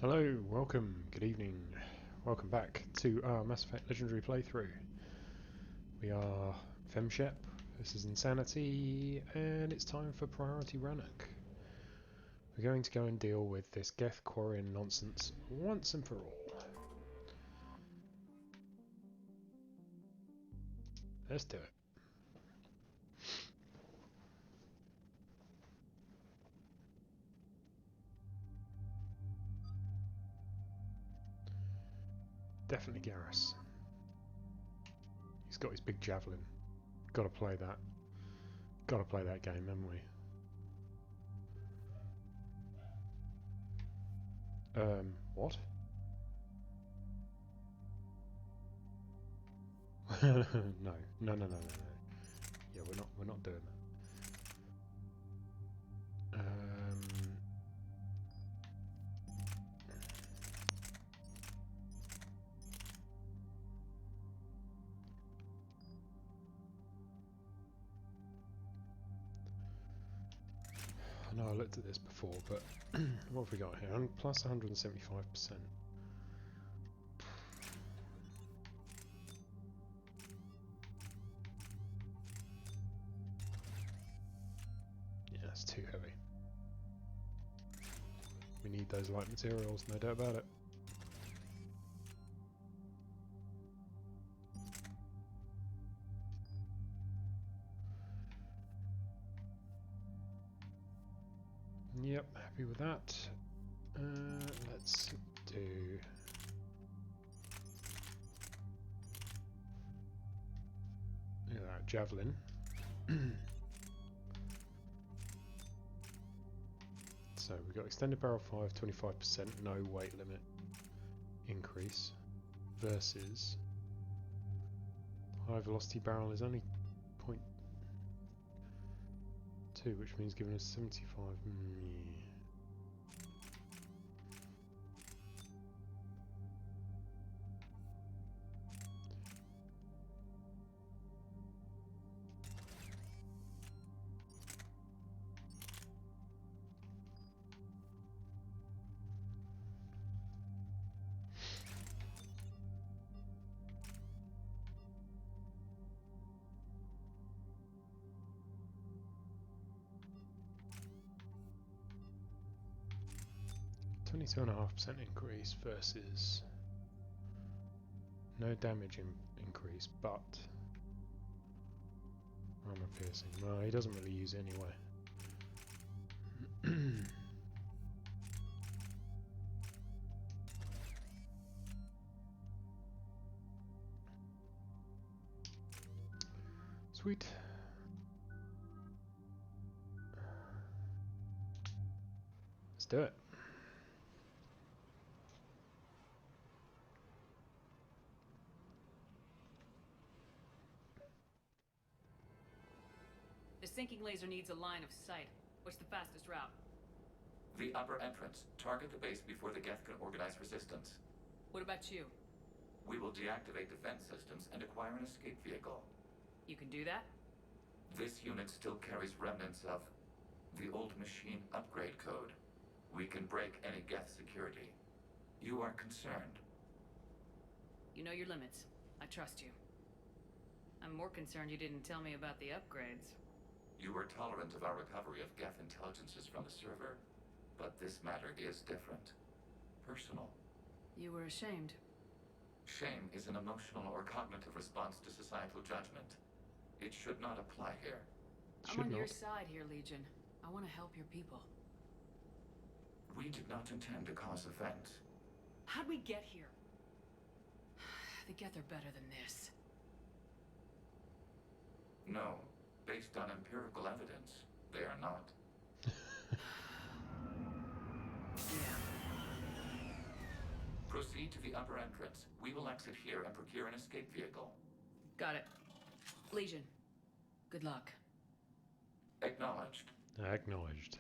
Hello, welcome, good evening, welcome back to our Mass Effect Legendary playthrough. We are FemShep, this is Insanity, and it's time for Priority Rannoch. We're going to go and deal with this Geth Quarian nonsense once and for all. Let's do it. Definitely Garrus. He's got his big javelin. Gotta play that. Gotta play that game, haven't we? What? No, no. Yeah, we're not doing that. I know I looked at this before, but what have we got here? Plus 175%. Yeah, that's too heavy. We need those light materials, no doubt about it. Yep, happy with that. Let's do... that javelin. So we've got extended barrel 5, 25%, no weight limit increase, versus high velocity barrel is only 0.2, which means giving us 75. $22.5% increase versus no damage increase, but armor piercing. Well, he doesn't really use it anyway. Sweet. Let's do it. The sinking laser needs a line of sight. What's the fastest route? The upper entrance. Target the base before the Geth can organize resistance. What about you? We will deactivate defense systems and acquire an escape vehicle. You can do that? This unit still carries remnants of the old machine upgrade code. We can break any Geth security. You are concerned. You know your limits. I trust you. I'm more concerned you didn't tell me about the upgrades. You were tolerant of our recovery of Geth intelligences from the server, but this matter is different. Personal. You were ashamed. Shame is an emotional or cognitive response to societal judgment. It should not apply here. I'm on your side here, Legion. I want to help your people. We did not intend to cause offense. How'd we get here? The Geth are better than this. No. Based on empirical evidence, they are not. Yeah. Proceed to the upper entrance. We will exit here and procure an escape vehicle. Got it. Legion, good luck. Acknowledged. Acknowledged.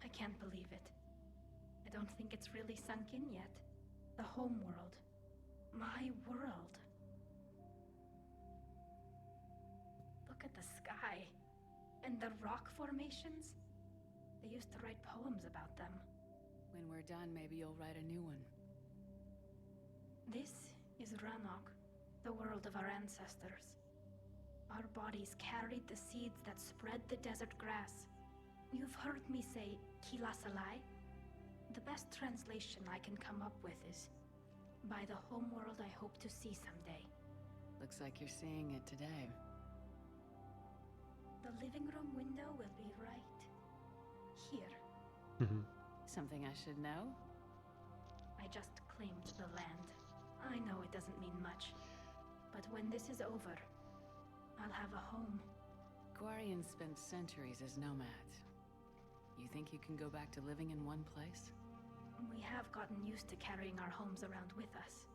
I can't believe it. I don't think it's really sunk in yet. The homeworld. My And the rock formations? They used to write poems about them. When we're done, maybe you'll write a new one. This is Rannoch, the world of our ancestors. Our bodies carried the seeds that spread the desert grass. You've heard me say Kilasalai? The best translation I can come up with is, by the homeworld I hope to see someday. Looks like you're seeing it today. The living room window will be right here. Something I should know? I just claimed the land. I know it doesn't mean much, but when this is over, I'll have a home. Quarians spent centuries as nomads. You think you can go back to living in one place? We have gotten used to carrying our homes around with us.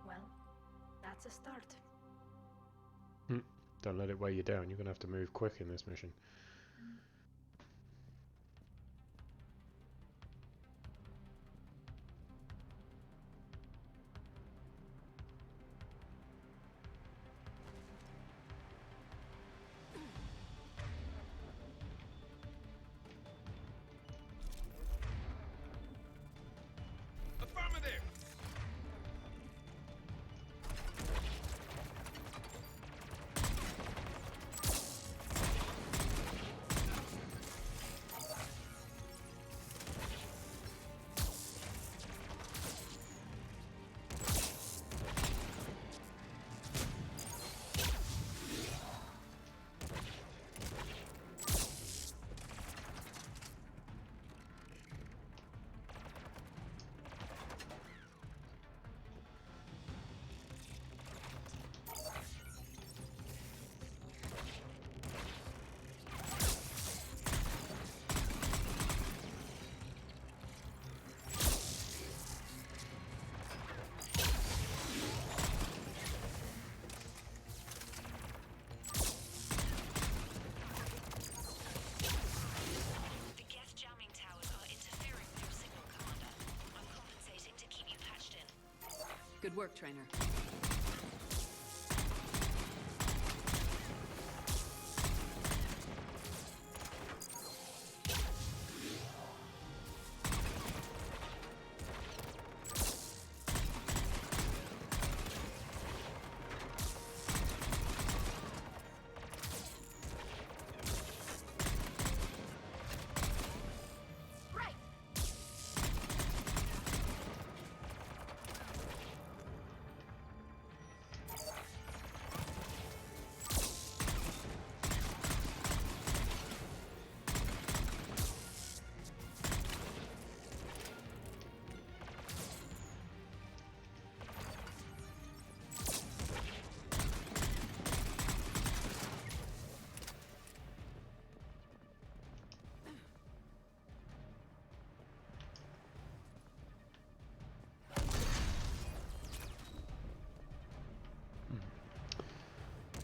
Well, that's a start. Don't let it weigh you down. You're going to have to move quick in this mission. Affirmative! Good work, trainer.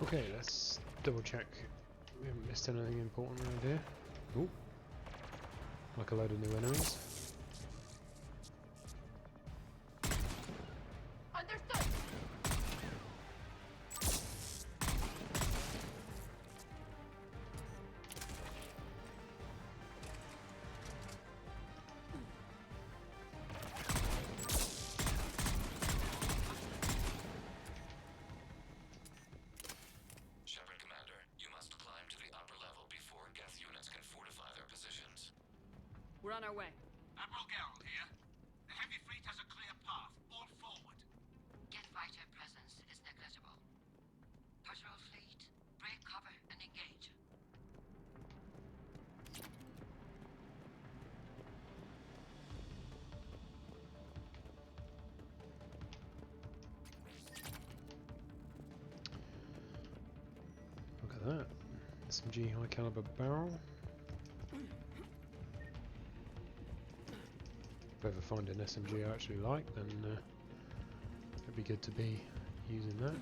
Okay, let's double check we haven't missed anything important around here. Ooh. Like a load of new enemies. Understood! Shepard Commander, you must climb to the upper level before Geth units can fortify their positions. We're on our way. Admiral Gerald here. The heavy fleet has a clear path. All forward. Geth fighter presence is negligible. Patrol fleet, break cover and engage. Look at that. SMG high caliber barrel. If I ever find an SMG I actually like, then it'd be good to be using that.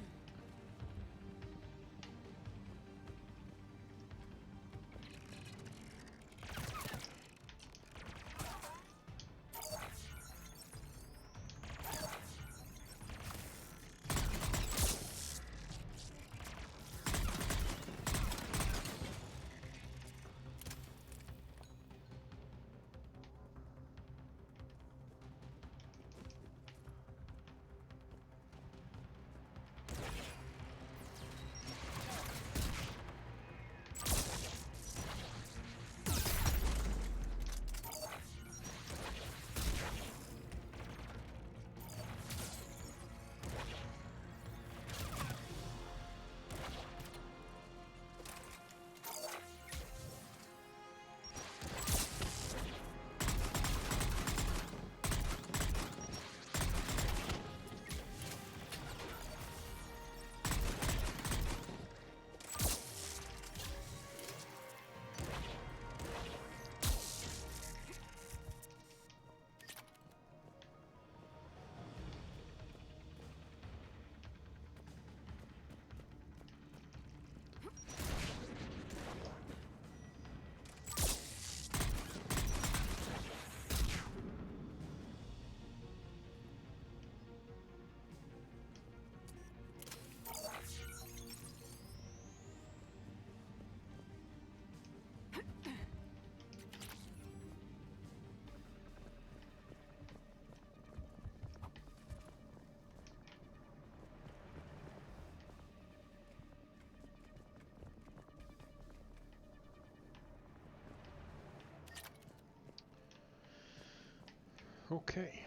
Okay.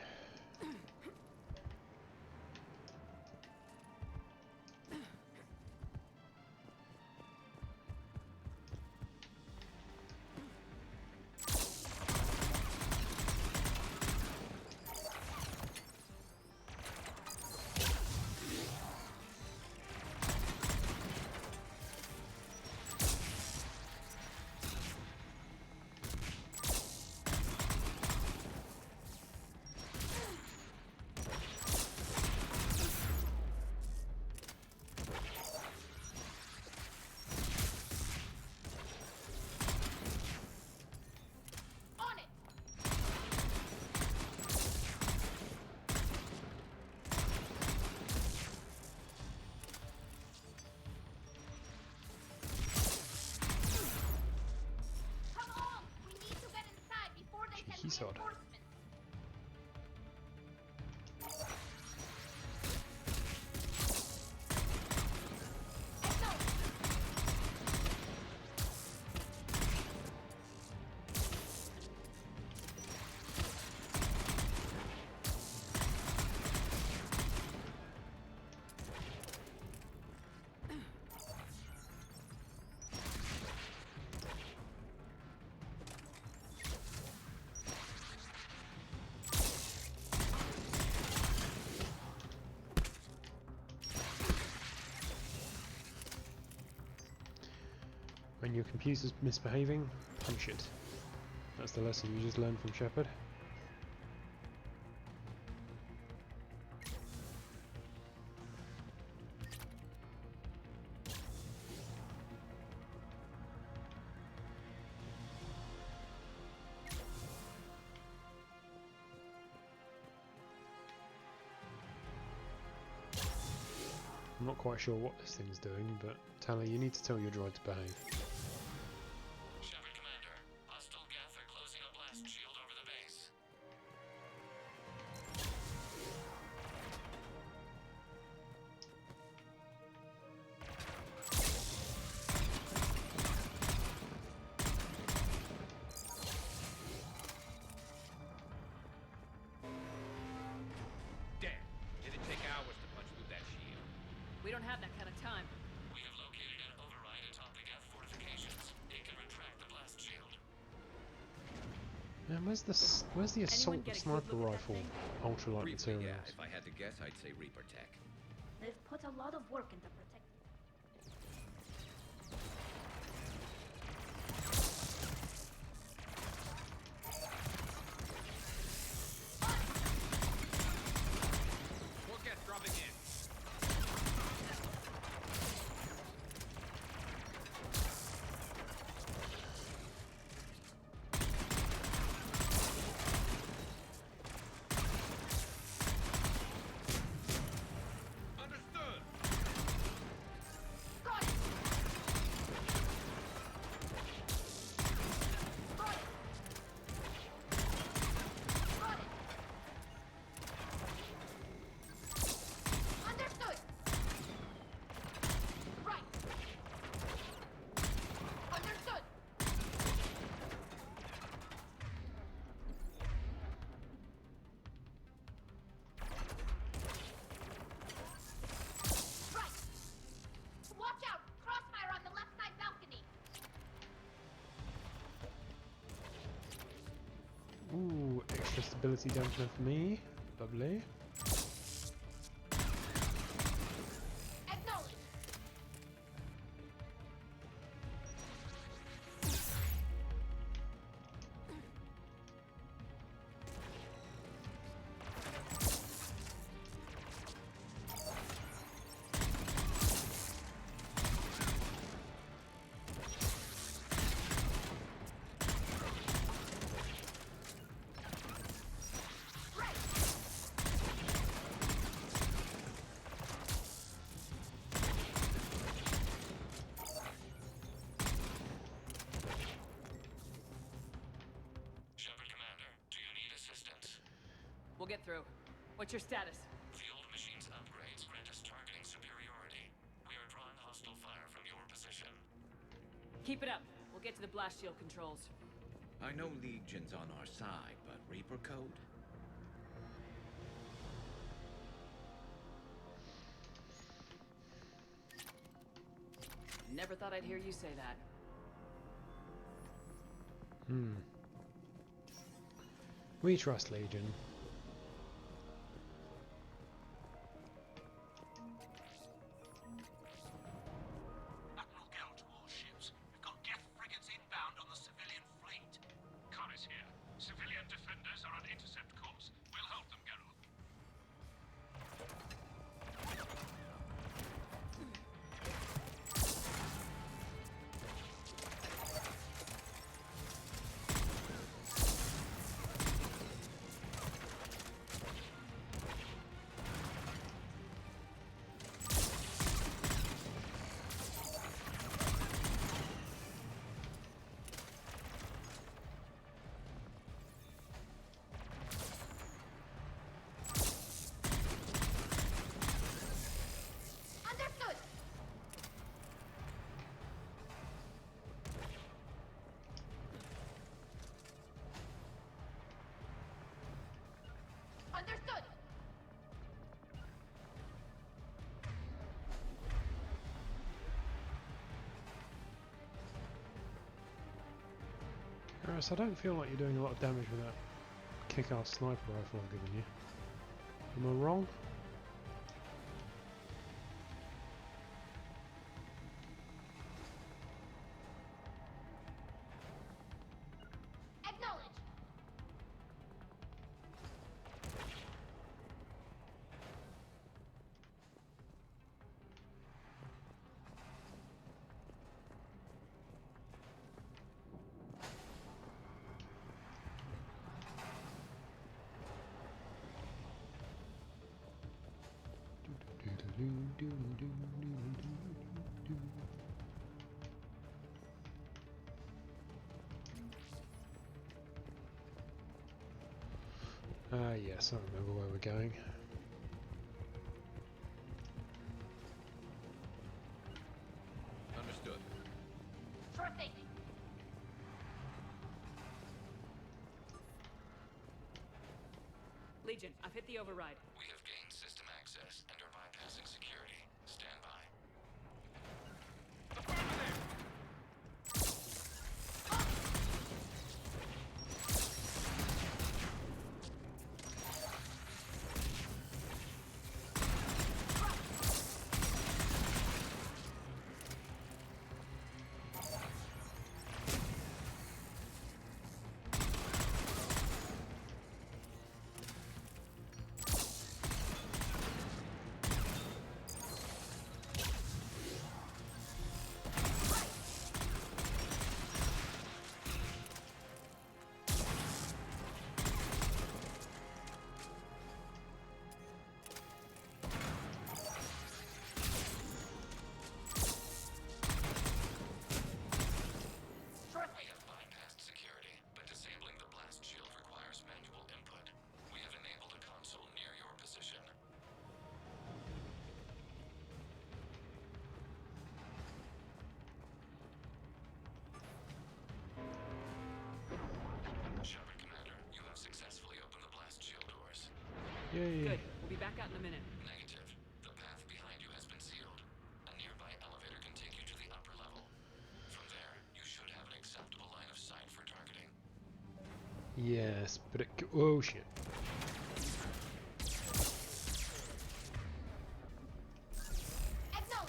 On it! Come on! We need to get inside before they send Cheeky sod. reinforcements. When your computer's misbehaving, punch it. That's the lesson you just learned from Shepard. I'm not quite sure what this thing's doing, but Tally, you need to tell your droid to behave. Shepard Commander, hostile Geth are closing a blast shield over the base. Damn. It'd take hours to punch through that shield. We don't have that kind of time. We have located an override atop the Geth fortifications. It can retract the blast shield. Man, where's the assault get a good sniper look at that rifle thing? ultralight Reaper, yeah. materials? If I had to guess, I'd say Reaper Tech. They've put a lot of work into protecting. More Geth dropping in. Understood. Got it! Got it! Got it! Understood! Right! Understood! Right! Watch out! Crossfire on the left side balcony! Ooh, extra stability dampener for me. Lovely. Acknowledge! Right! Shepard Commander, do you need assistance? We'll get through. What's your status? The old machine's upgrades grant us targeting superiority. We are drawing hostile fire from your position. Keep it up. We'll get to the blast shield controls. I know Legion's on our side, but Reaper code? Never thought I'd hear you say that. We trust Legion. Admiral Geralt to all ships. We've got Geth frigates inbound on the civilian fleet. Khan is here. Civilian defenders are on intercept course. We'll hold them, Geralt. Understood! Understood! Garrus, I don't feel like you're doing a lot of damage with that kick-ass sniper rifle I've given you. Am I wrong? Acknowledge! Yes, I remember where we're going. Understood. Sure thing! Legion, I've hit the override. We have gained system access and are bypassing security. Stand by. We have bypassed security, but disabling the blast shield requires manual input. We have enabled a console near your position. Shepard Commander, you have successfully opened the blast shield doors. Yay! Good. We'll be back out in a minute. Negative. The path behind you has been sealed. A nearby elevator can take you to the upper level. From there, you should have an acceptable line of sight for targeting. Yes, but it... Oh shit. Acknowledge!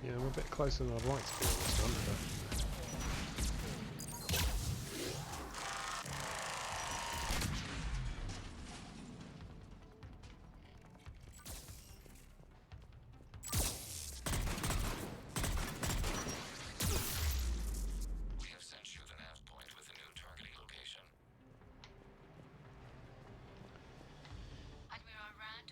Yeah, I'm a bit closer than I'd like to be on this one, but... We have sent you the nav point with a new targeting location. Admiral Rannoch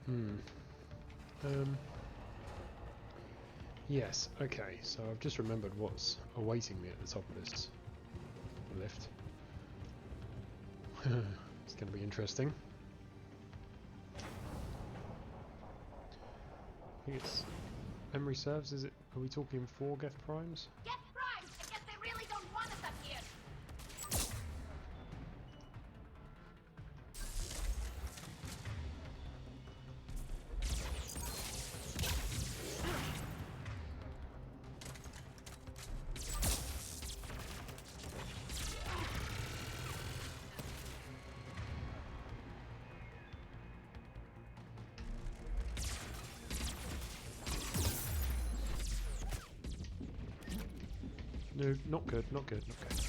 Hmm. Yes, okay, so I've just remembered what's awaiting me at the top of this lift. It's going to be interesting. I think it's... memory serves, is it... are we talking 4 Geth Primes? Get primed! I guess they really don't want us up here! No, not good, not good, not good.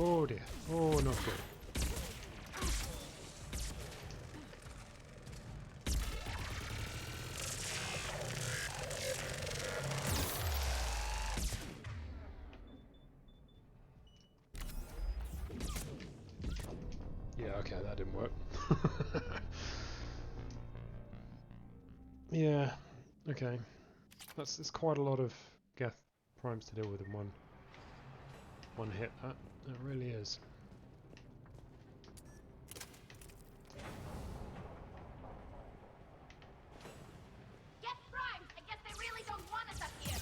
Oh dear. Oh, not good. Yeah, okay, that didn't work. Yeah, okay. That's quite a lot of Geth Primes to deal with in one hit. That really is. Get primed! I guess they really don't want us up here!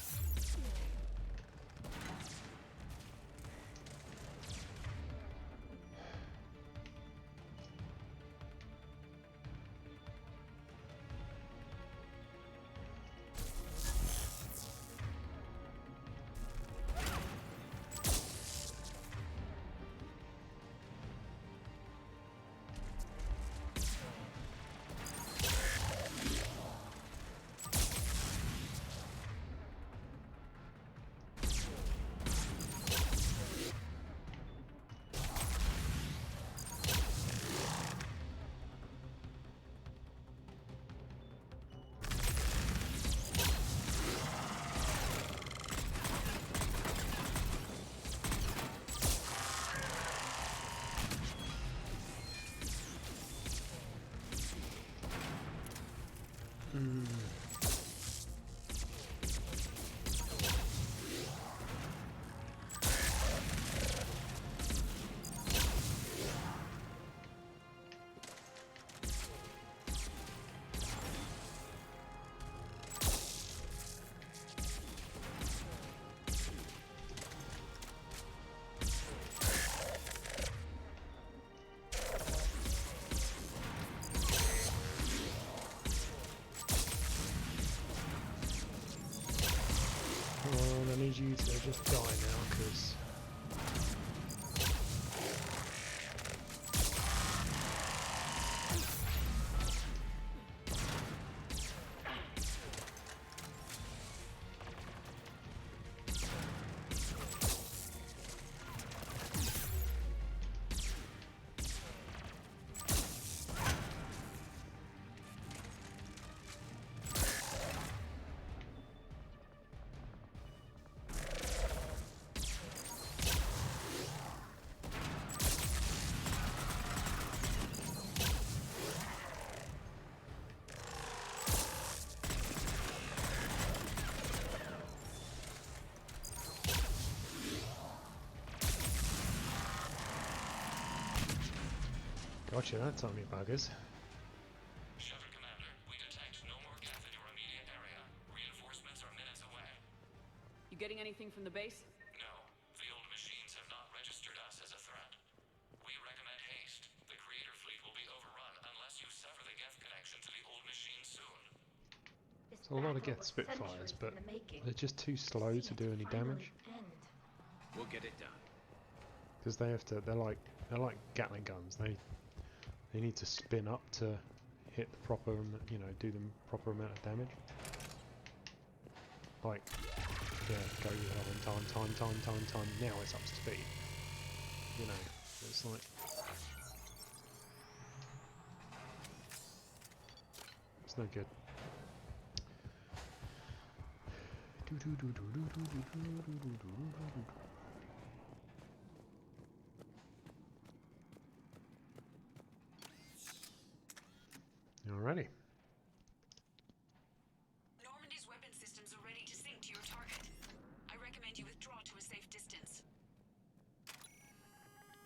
Mm. I need you to just die now, because... Gotcha that time, you buggers. Shepard Commander, we detect no more Geth in your immediate area. Reinforcements are minutes anything from the base? No, the old machines have not registered us as a threat. We recommend haste. The creator fleet will be overrun unless you sever the Geth connection to the old machine soon. This There's a lot of battle Geth was Spitfires, centuries but in the making. they're just too slow to do any damage. We'll get it done. Because they have to, they're like Gatling guns. They need to spin up to hit the proper, you know, do the proper amount of damage. Like, yeah, go time. Now it's up to speed. You know, it's like it's no good. Alrighty. Normandy's weapon systems are ready to sink to your target. I recommend you withdraw to a safe distance.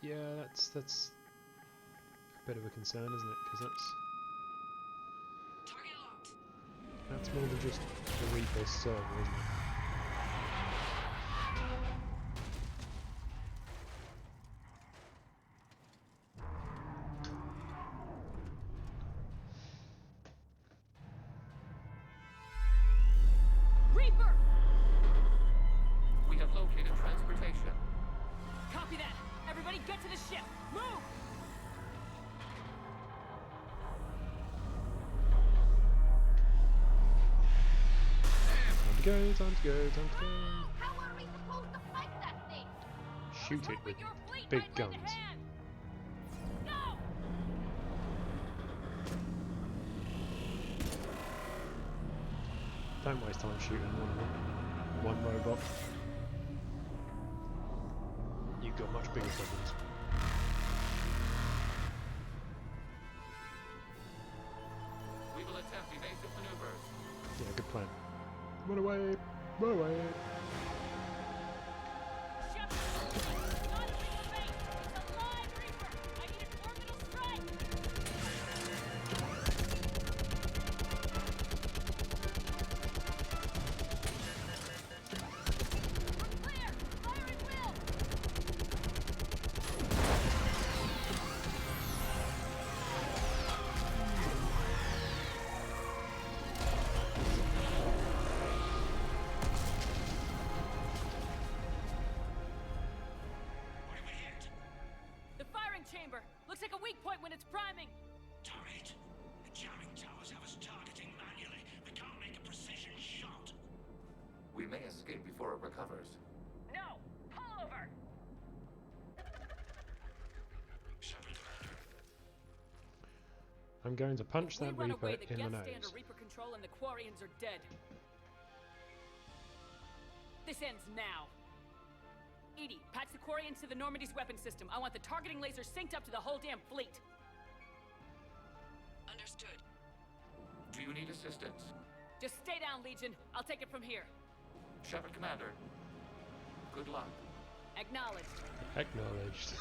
Yeah, that's a bit of a concern, isn't it? Because Target locked. that's more than just the Reaper server, isn't it? Reaper! We have located transportation. Copy that! Everybody get to the ship! Move! Time to go. How are we supposed to fight that thing? Shoot it with Your fleet big might lend a guns. hand. Go! Don't waste time shooting one robot. You've got much bigger problems. We will attempt evasive maneuvers. Yeah, good plan. Run away! Run away! Shep, not a big space. It's a live Reaper. I need an orbital strike. We're clear. Fire at will. What did we hit? The firing chamber. Looks like a weak point when it's priming. Turret. The jamming towers have us targeting manually. We can't make a precision shot. We may escape before it recovers. No. Pull over. Shepard Commander. I'm going to punch We that run Reaper away, the in the Geth stay under nose. Reaper control and the Quarians are dead. This ends now. Edie, patch the Quarians to the Normandy's weapon system. I want the targeting laser synced up to the whole damn fleet. Understood. Do you need assistance? Just stay down, Legion. I'll take it from here. Shepard Commander. Good luck. Acknowledged. Acknowledged.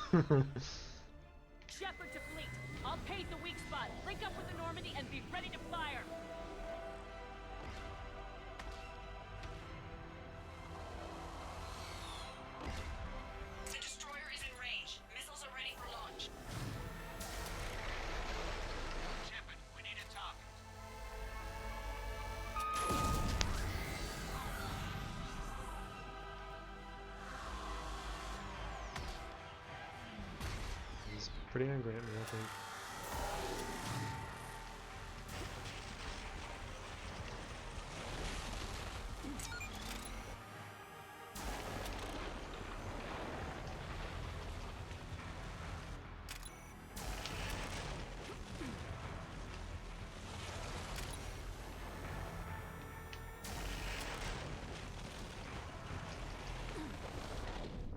Shepard to fleet. I'll pave the weak spot. Link up with the Normandy and be ready to fire. The destroyer is in range. Missiles are ready for launch. Shepard, we need a target. He's pretty angry at me, I think.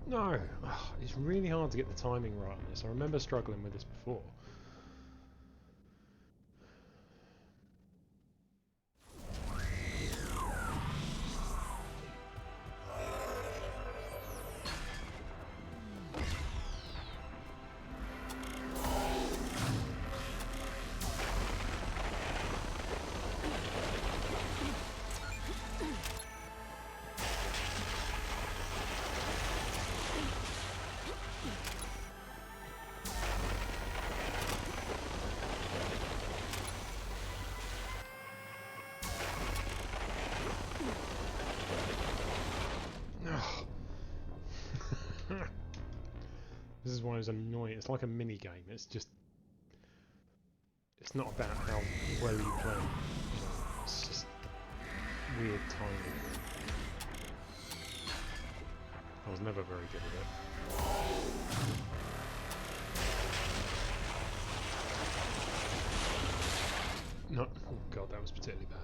No! Ugh, it's really hard to get the timing right on this. I remember struggling with this before. This is why it's annoying. It's like a mini game. It's just, it's not about how well you play. You know, it's just weird timing. I was never very good at it. No, oh god, that was particularly bad.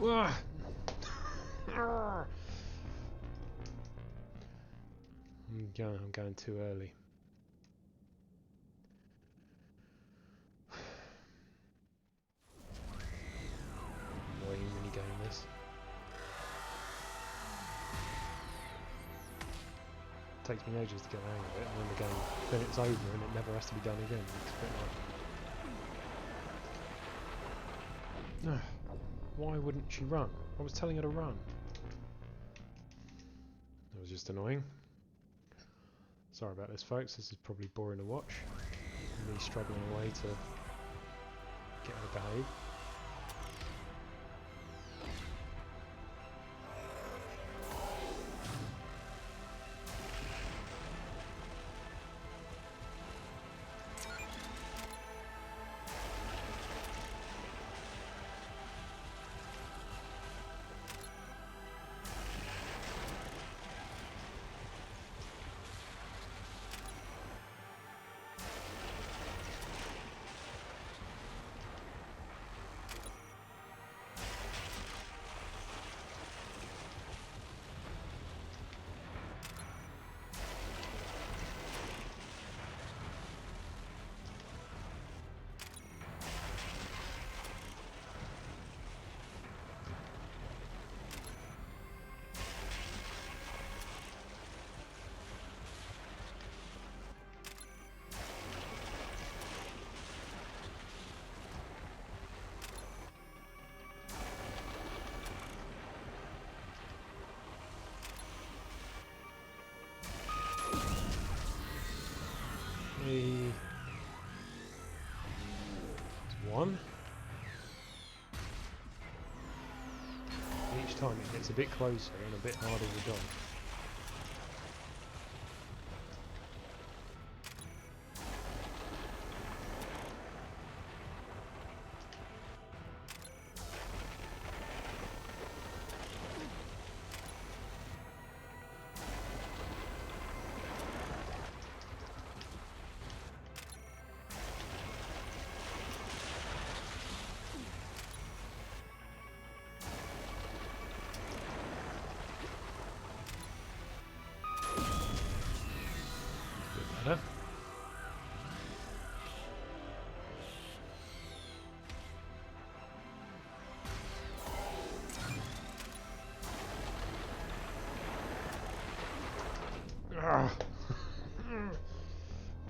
Ah. I'm going too early. Annoying mini game this. Takes me ages to get the hang of it, and then the game, then it's over and it never has to be done again. It's a bit like, why wouldn't she run? I was telling her to run. That was just annoying. Sorry about this, folks. This is probably boring to watch. Me struggling away to get her to behave. One. Each time it gets a bit closer and a bit harder to dodge. Better.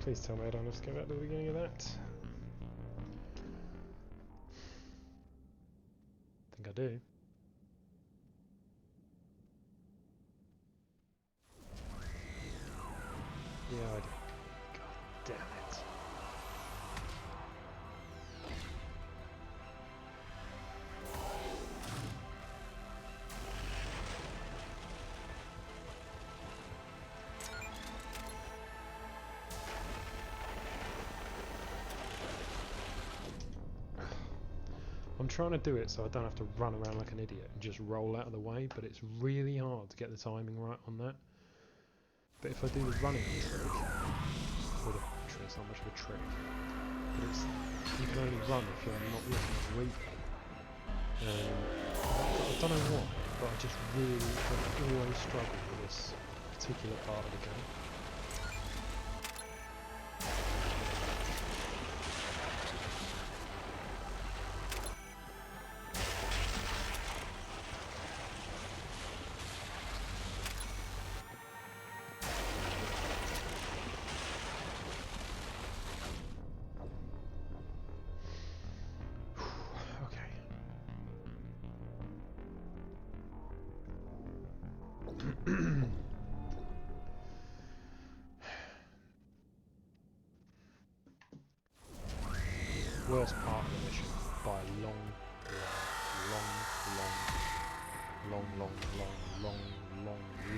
Please tell me I don't have to go back to the beginning of that. I think I do. Yeah, I do. God damn it. I'm trying to do it so I don't have to run around like an idiot and just roll out of the way, but it's really hard to get the timing right on that. But if I do the running trick, or the trick, it's not much of a trick, but it's, you can only run if you're not looking at the replay. I don't know why, but I just really have always struggled with this particular part of the game. Worst part of the mission by a long, long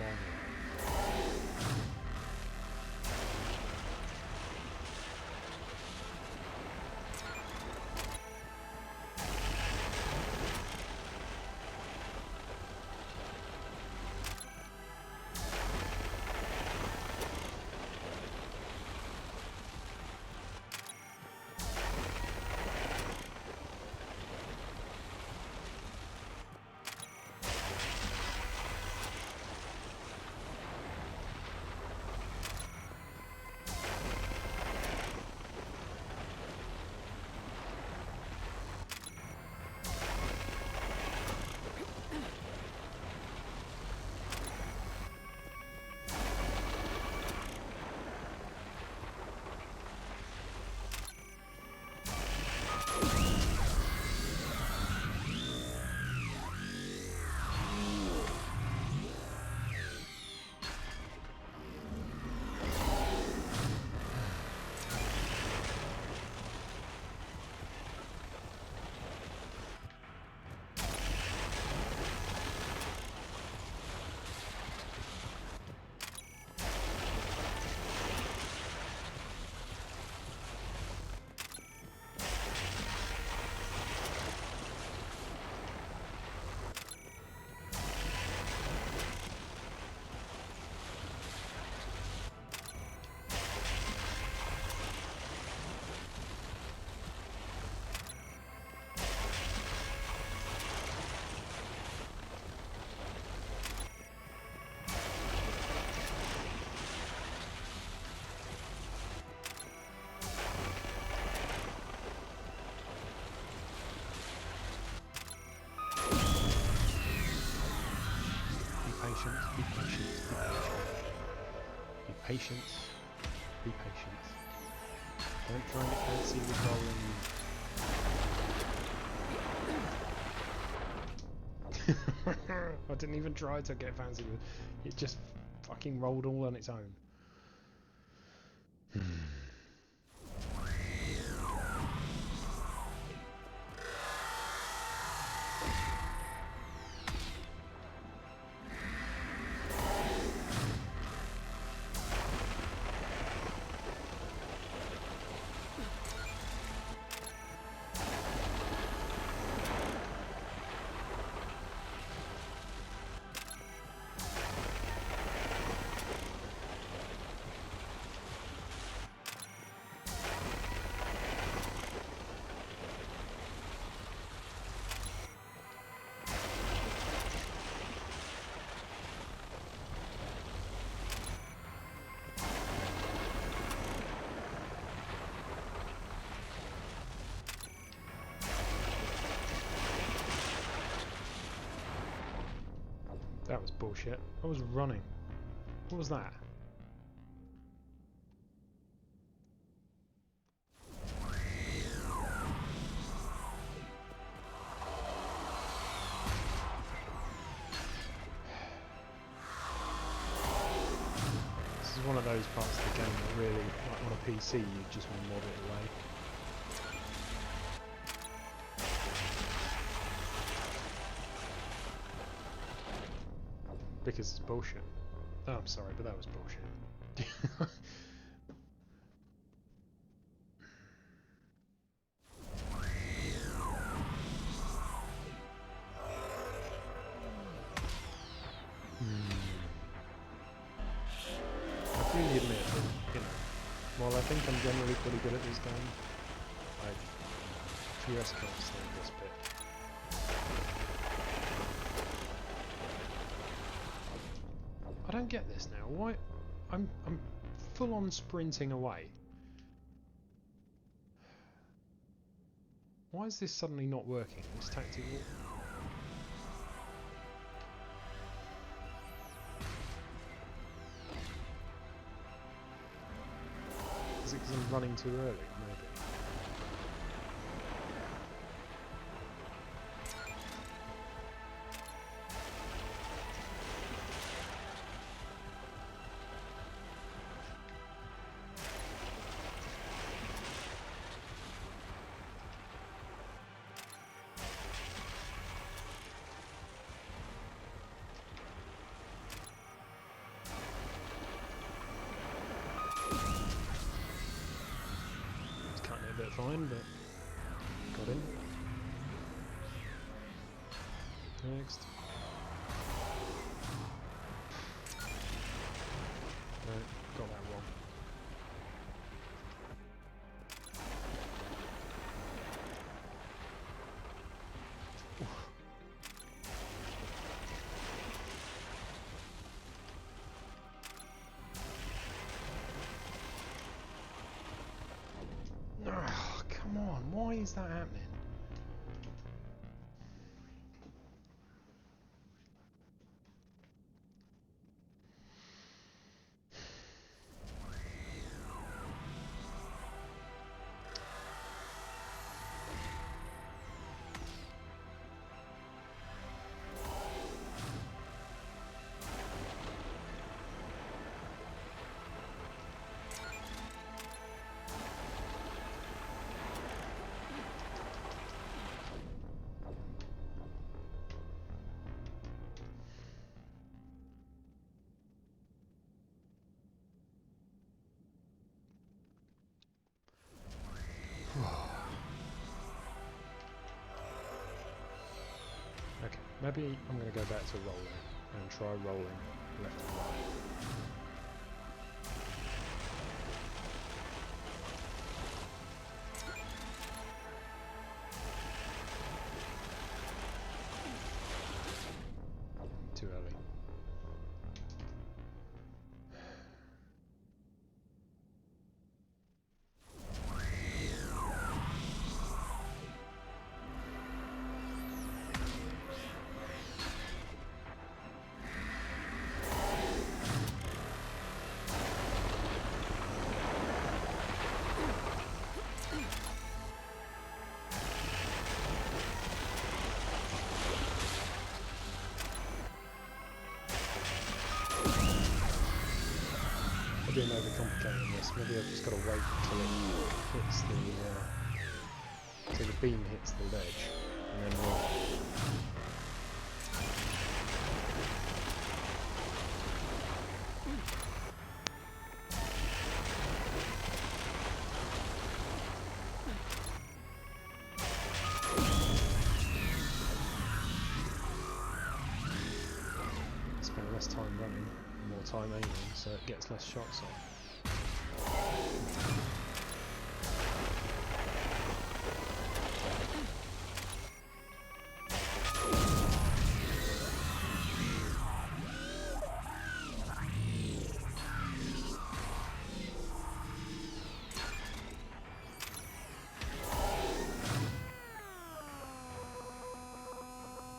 way. Be patient. Be patient. Don't try and get fancy with rolling. I didn't even try to get fancy with it. It just fucking rolled all on its own. That was bullshit. I was running. What was that? This is one of those parts of the game that really, like on a PC, you just want to mod it away. Because it's bullshit. Oh, I'm sorry, but that was bullshit. I freely admit that, you know, while I think I'm generally pretty good at this game, I just can't stand this bit. don't get this now. Why? I'm full on sprinting away. Why is this suddenly not working? This tactical. Is it because I'm running too early? Maybe. Fine, but got him. Next. No, got that wrong. Come on, why is that happening? Okay, maybe I'm going to go back to rolling and try rolling left and right. Too early. Maybe I'm overcomplicating this. Maybe I've just got to wait until it hits the till the beam hits the ledge, and then roll. Spend less time running, more time aiming, so it gets less shots on.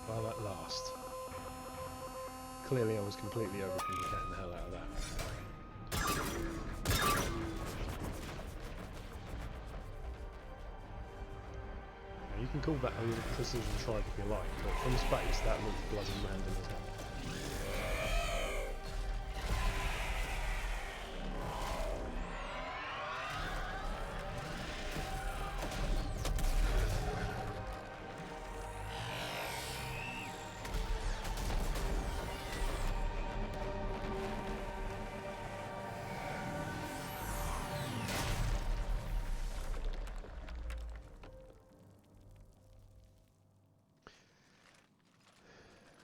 Well, at last. Clearly I was completely overcomplicating the hell out of that. Now, you can call that a precision strike if you like, but from space that looks bloody random as hell.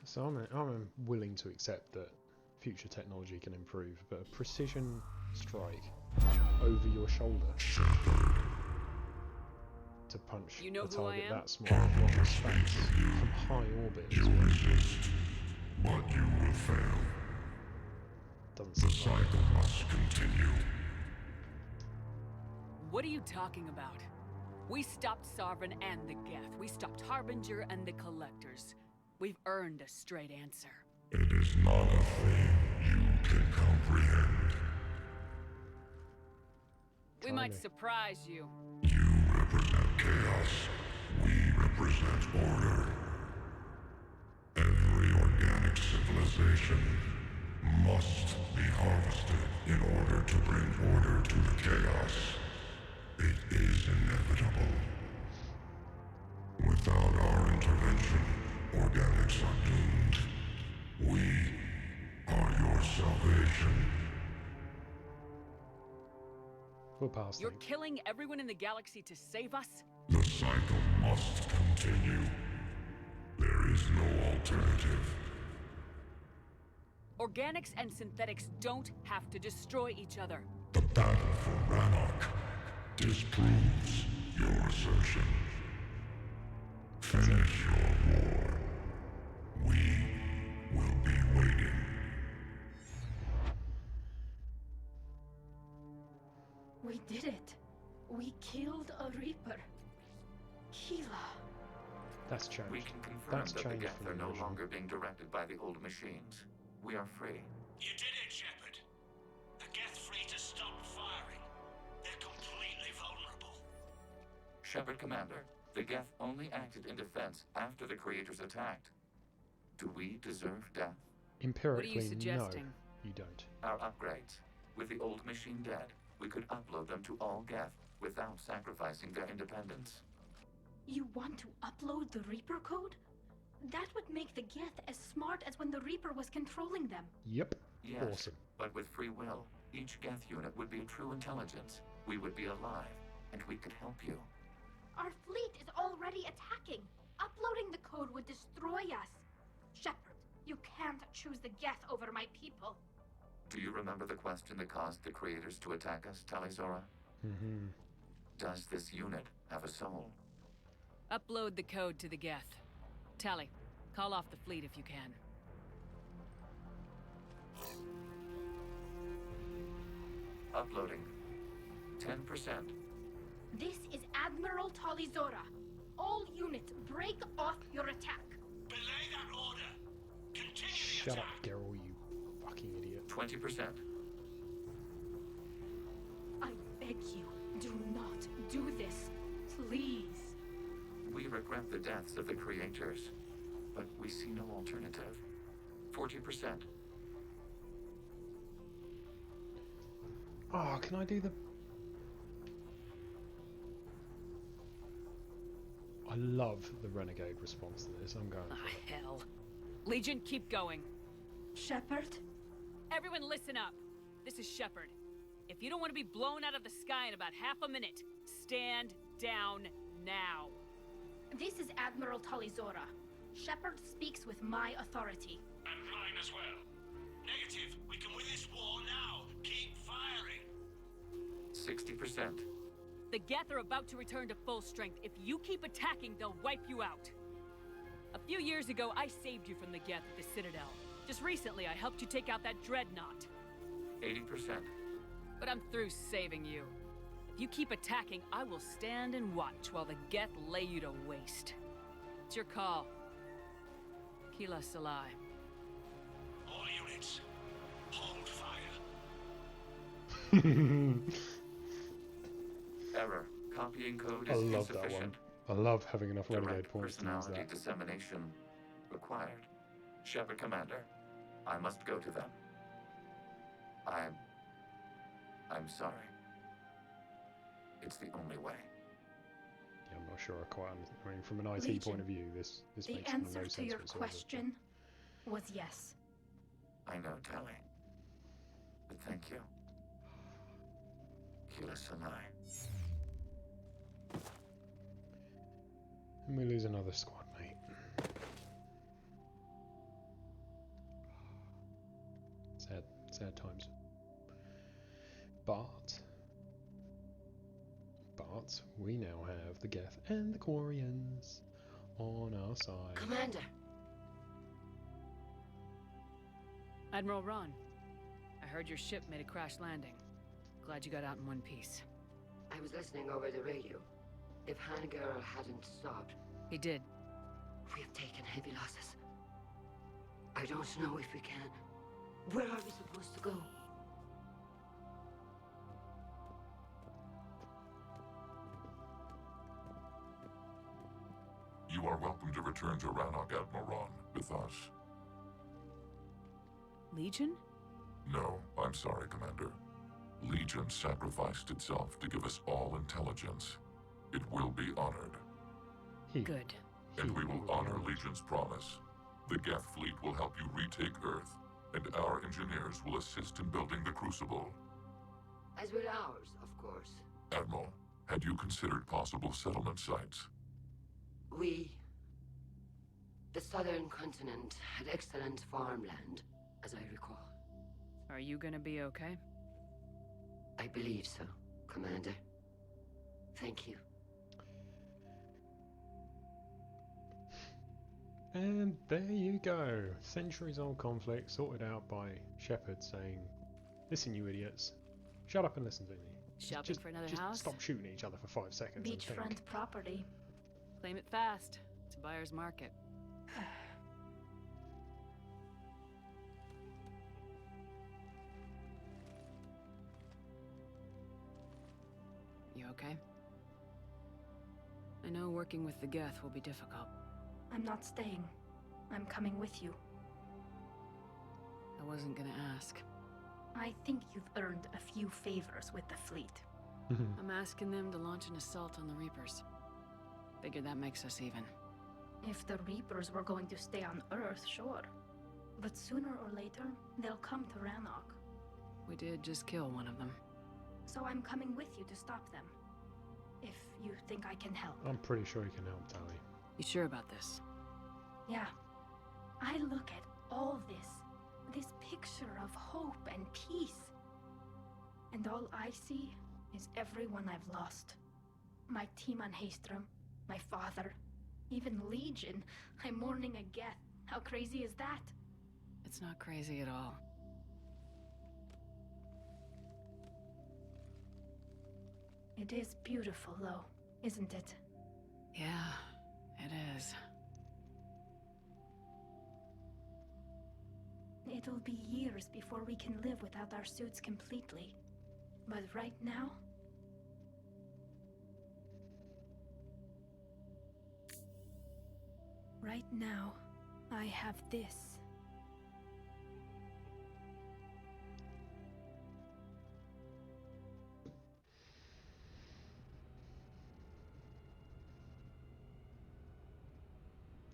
So I'm willing to accept that future technology can improve, but a precision strike over your shoulder to punch You know a who I target am? that small across space from high orbit as well. But you will fail. Doesn't The seem like cycle must continue. What are you talking about? We stopped Sovereign and the Geth. We stopped Harbinger and the Collectors. We've earned a straight answer. It is not a thing you can comprehend. We Tell might me. surprise you. You represent chaos. We represent order. Every organic civilization must be harvested in order to bring order to the chaos. It is inevitable. Without our intervention, organics are doomed. We are your salvation. We'll pass. You're Thank you. killing everyone in the galaxy to save us? The cycle must continue. There is no alternative. Organics and synthetics don't have to destroy each other. The battle for Rannoch disproves your assertion. Finish your war. We will be waiting. We did it. We killed a Reaper. Keela. That's changed. We can confirm That's that the changed Geth from are the no original. longer being directed by the old machines. We are free. You did it, Shepard. The Geth fleet has stopped firing. They're completely vulnerable. Shepard Commander, the Geth only acted in defense after the creators attacked. Do we deserve death? Empirically, suggesting? no, you don't. Our upgrades. With the old machine dead, we could upload them to all Geth without sacrificing their independence. You want to upload the Reaper code? That would make the Geth as smart as when the Reaper was controlling them. Yep. Yes, Awesome. but with free will, each Geth unit would be a true intelligence. We would be alive, and we could help you. Our fleet is already attacking. Uploading the code would destroy us. Shepard, you can't choose the Geth over my people. Do you remember the question that caused the creators to attack us, Talizora? Mm-hmm. Does this unit have a soul? Upload the code to the Geth. Tally, call off the fleet if you can. Uploading. 10%. This is Admiral Talizora. All units, break off your attack. Belay that order. Continue the Shut attack. up, Daryl, you fucking idiot. 20%. I beg you, do not do this. Please. We regret the deaths of the creators, but we see no alternative. 40%. Oh, can I do the... I love the Renegade response to this. I'm going Ah, for it. hell. Legion, keep going. Shepard? Everyone listen up. This is Shepard. If you don't want to be blown out of the sky in about half a minute, stand down now. This is Admiral Talizora. Shepard speaks with my authority. And mine as well. Negative. We can win this war now. Keep firing. 60%. The Geth are about to return to full strength. If you keep attacking, they'll wipe you out. A few years ago, I saved you from the Geth at the Citadel. Just recently, I helped you take out that dreadnought. 80%. But I'm through saving you. If you keep attacking, I will stand and watch while the Geth lay you to waste. It's your call. Kila Salai. All units, hold fire. Error. Copying code I is love that one. insufficient. I love having enough Renegade Direct points to use personality that. dissemination required. Shepard Commander, I must go to them. I'm sorry. It's the only way. Yeah, I'm not sure I quite understand. I mean, from an IT Legion, point of view, this The makes answer no to sense your whatsoever. question was yes. I know, Tally. But thank you. Kila Salai. And we lose another squad mate. Sad times. But we now have the Geth and the Quarians on our side. Commander, Admiral Ron, I heard your ship made a crash landing. Glad you got out in one piece. I was listening over the radio. If Hangara hadn't stopped, He did. we have taken heavy losses. I don't know if we can. Where are we supposed to go? You are welcome to return to Rannoch, Admiral, with us. Legion? No, I'm sorry, Commander. Legion sacrificed itself to give us all intelligence. It will be honored. Good. And we will honor Legion's promise. The Geth fleet will help you retake Earth, and our engineers will assist in building the Crucible. As will ours, of course. Admiral, had you considered possible settlement sites? The southern continent had excellent farmland, as I recall. Are you gonna be okay? I believe so, Commander. Thank you. And there you go. Centuries-old conflict sorted out by Shepard saying, "Listen, you idiots. Shut up and listen to me. Shopping for another just house? stop shooting each other for 5 seconds and think." Beachfront property. Claim it fast. It's a buyer's market. You okay? I know working with the Geth will be difficult. I'm not staying. I'm coming with you. I wasn't gonna ask. I think you've earned a few favors with the fleet. I'm asking them to launch an assault on the Reapers. Figure that makes us even. If the Reapers were going to stay on Earth, sure. But sooner or later, they'll come to Rannoch. We did just kill one of them. So I'm coming with you to stop them. If you think I can help. I'm pretty sure you can help, Tally. You sure about this? Yeah. I look at all this picture of hope and peace. And all I see is everyone I've lost. My team on Haestrom, my father, even Legion. I'm mourning a Geth. How crazy is that? It's not crazy at all. It is beautiful, though, isn't it? Yeah, it is. It'll be years before we can live without our suits completely. But right now... Right now, I have this.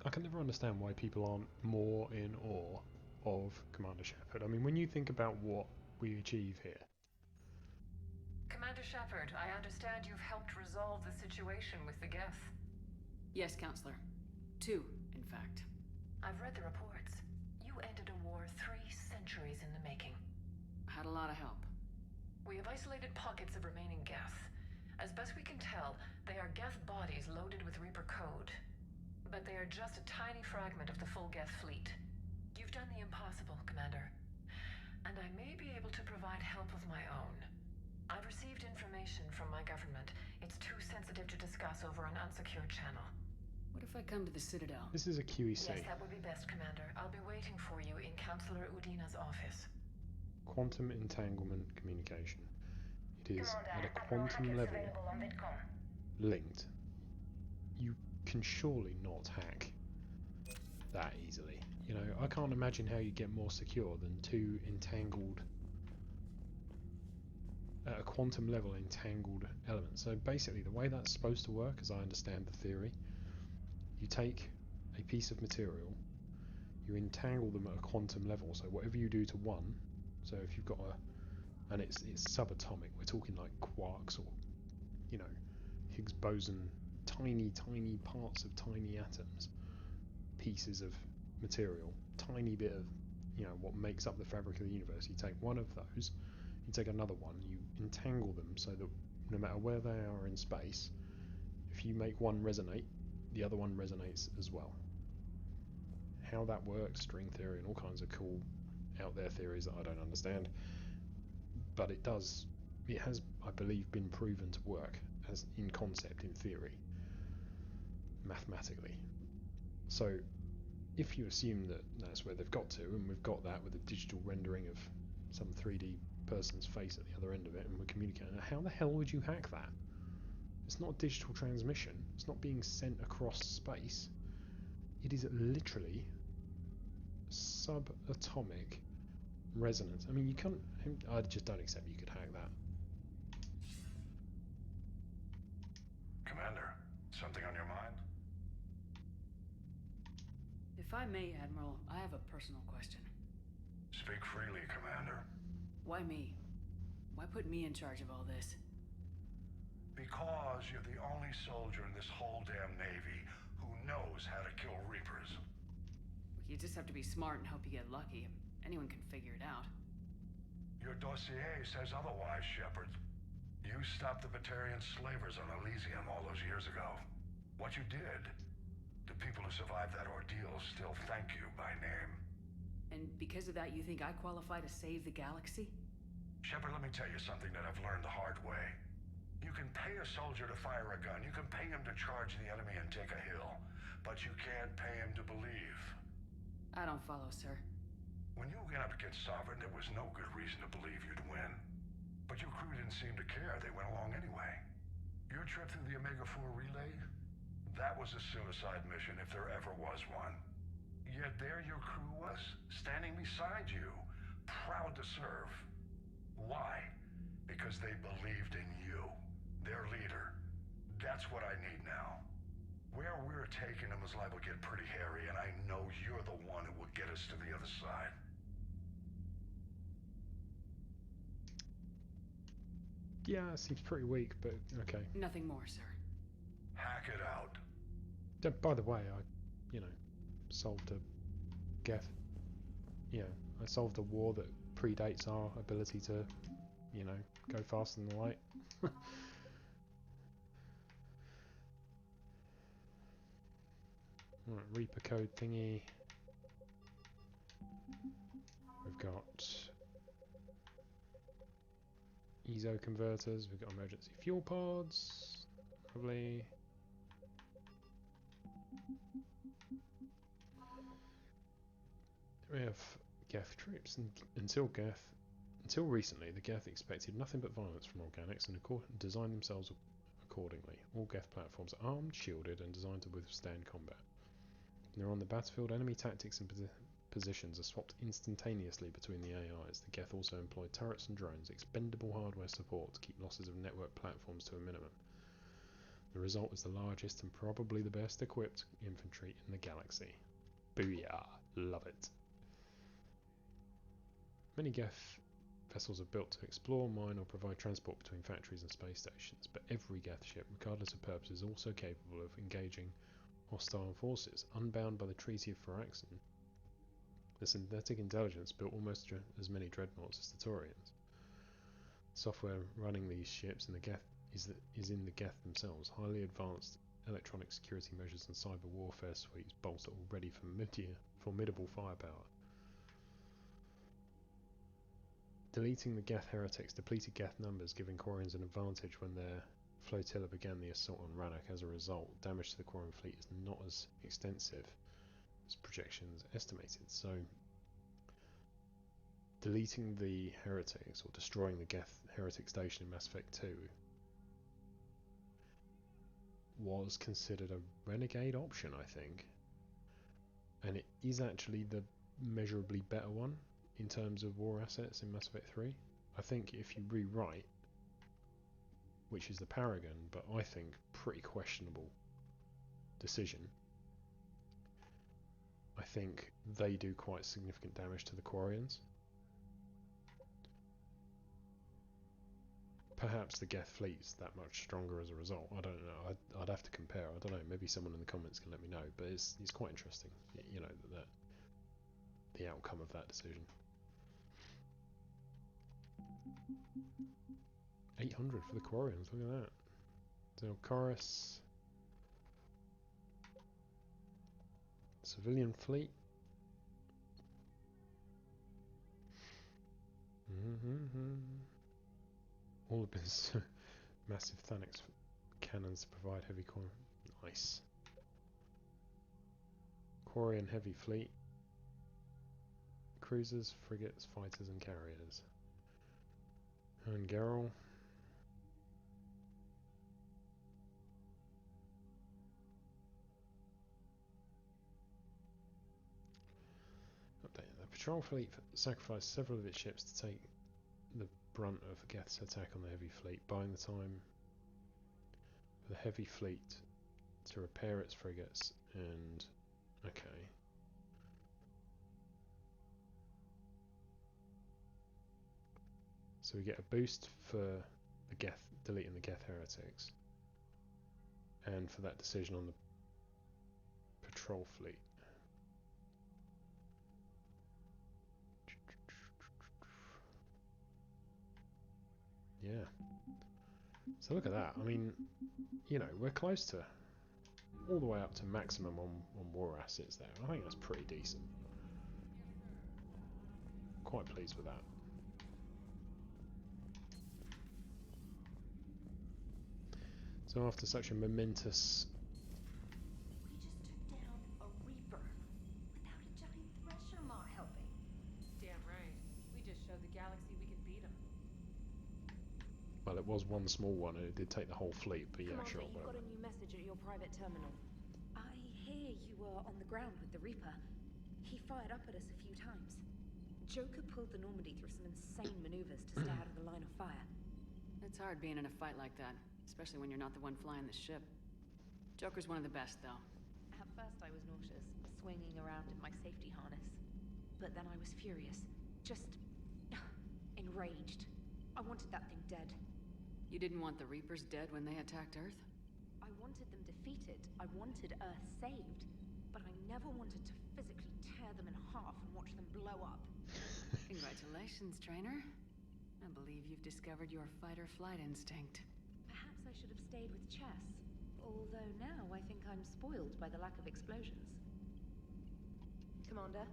I can never understand why people aren't more in awe of Commander Shepard. I mean, when you think about what we achieve here. Commander Shepard, I understand you've helped resolve the situation with the Geth. Yes, Counselor. 2, in fact. I've read the reports. You ended a war 3 centuries in the making. I had a lot of help. We have isolated pockets of remaining Geth. As best we can tell, they are Geth bodies loaded with Reaper code. But they are just a tiny fragment of the full Geth fleet. You've done the impossible, Commander. And I may be able to provide help of my own. I've received information from my government. It's too sensitive to discuss over an unsecured channel. What if I come to the Citadel? This is a QEC. Yes, that would be best, Commander. I'll be waiting for you in Counselor Udina's office. Quantum entanglement communication. It is at a quantum level linked. You can surely not hack that easily. You know, I can't imagine how you get more secure than 2 entangled, at a quantum level entangled elements. So basically the way that's supposed to work, as I understand the theory, you take a piece of material, you entangle them at a quantum level, so whatever you do to one, so if you've got a, and it's subatomic, we're talking like quarks or, you know, Higgs boson, tiny parts of tiny atoms, pieces of material, tiny bit of, you know, what makes up the fabric of the universe. You take one of those, you take another one, you entangle them so that no matter where they are in space, if you make one resonate, the other one resonates as well. How that works, string theory and all kinds of cool out there theories that I don't understand. but it does. It has, I believe, been proven to work as in concept, in theory, mathematically. So, if you assume that that's where they've got to, and we've got that with a digital rendering of some 3D person's face at the other end of it, and we're communicating, how the hell would you hack that? It's not digital transmission. It's not being sent across space. It is literally subatomic resonance. I mean, you can't. I just don't accept you could hack that. Commander, something on your mind? If I may, Admiral, I have a personal question. Speak freely, Commander. Why me? Why put me in charge of all this? Because you're the only soldier in this whole damn Navy who knows how to kill Reapers. You just have to be smart and hope you get lucky. Anyone can figure it out. Your dossier says otherwise, Shepard. You stopped the Batarian slavers on Elysium all those years ago. What you did, the people who survived that ordeal still thank you by name. And because of that, you think I qualify to save the galaxy? Shepard, let me tell you something that I've learned the hard way. You can pay a soldier to fire a gun, you can pay him to charge the enemy and take a hill, but you can't pay him to believe. I don't follow, sir. When you went up against Sovereign, there was no good reason to believe you'd win. But your crew didn't seem to care, they went along anyway. Your trip through the Omega-4 relay? That was a suicide mission if there ever was one. Yet there your crew was, standing beside you, proud to serve. Why? Because they believed in you, their leader. That's what I need now. Where we're taking them is liable to get pretty hairy, and I know you're the one who will get us to the other side. Yeah, it seems pretty weak, but okay. Nothing more, sir. Hack it out. By the way, I, solved a Geth. I solved a war that predates our ability to, go faster than light. Right, Reaper code thingy. We've got ESO converters. We've got emergency fuel pods. Probably. We have Geth troops, and until recently, the Geth expected nothing but violence from organics and designed themselves accordingly. All Geth platforms are armed, shielded, and designed to withstand combat. When they're on the battlefield, enemy tactics and positions are swapped instantaneously between the AIs. The Geth also employ turrets and drones, expendable hardware support to keep losses of network platforms to a minimum. The result is the largest and probably the best equipped infantry in the galaxy. Booyah! Love it. Many Geth vessels are built to explore, mine, or provide transport between factories and space stations, but every Geth ship, regardless of purpose, is also capable of engaging hostile forces. Unbound by the Treaty of Faraxon, the synthetic intelligence built almost as many dreadnoughts as the Taurians. Software running these ships in the Geth is in the Geth themselves. Highly advanced electronic security measures and cyber warfare suites bolster already formidable firepower. Deleting the Geth heretics depleted Geth numbers, giving Quarians an advantage when their flotilla began the assault on Rannoch. As a result, damage to the Quarian fleet is not as extensive as projections estimated. So, deleting the heretics, or destroying the Geth heretic station in Mass Effect 2, was considered a renegade option, I think. And it is actually the measurably better one in terms of war assets in Mass Effect 3. I think if you rewrite, which is the Paragon, but I think pretty questionable decision, I think they do quite significant damage to the Quarians. Perhaps the Geth fleet's that much stronger as a result. I don't know. I'd have to compare. I don't know. Maybe someone in the comments can let me know. But it's quite interesting, that the outcome of that decision. 800 for the Quarians. Look at that. Delcaris. Civilian fleet. All have been massive Thanix cannons to provide heavy Nice. Quarian heavy fleet. Cruisers, frigates, fighters and carriers. And Geralt. Update. The patrol fleet sacrificed several of its ships to take the brunt of Geth's attack on the heavy fleet, buying the time for the heavy fleet to repair its frigates and... okay. So we get a boost for the Geth, deleting the Geth heretics, and for that decision on the patrol fleet. Yeah. So look at that. I mean, you know, we're close to all the way up to maximum on war assets there. I think that's pretty decent. Quite pleased with that. So after such a momentous... We just took down a Reaper without a giant thresher maw helping. Damn right. We just showed the galaxy we could beat them. Well, it was one small one and it did take the whole fleet, but yeah, Commander, sure, you've whatever. got a new message at your private terminal. I hear you were on the ground with the Reaper. He fired up at us a few times. Joker pulled the Normandy through some insane maneuvers to stay out of the line of fire. It's hard being in a fight like that, especially when you're not the one flying the ship. Joker's one of the best, though. At first I was nauseous, swinging around in my safety harness. But then I was furious. Just... enraged. I wanted that thing dead. You didn't want the Reapers dead when they attacked Earth? I wanted them defeated. I wanted Earth saved. But I never wanted to physically tear them in half and watch them blow up. Congratulations, trainer. I believe you've discovered your fight-or-flight instinct. Perhaps I should have stayed with chess. Although now I think I'm spoiled by the lack of explosions. Commander?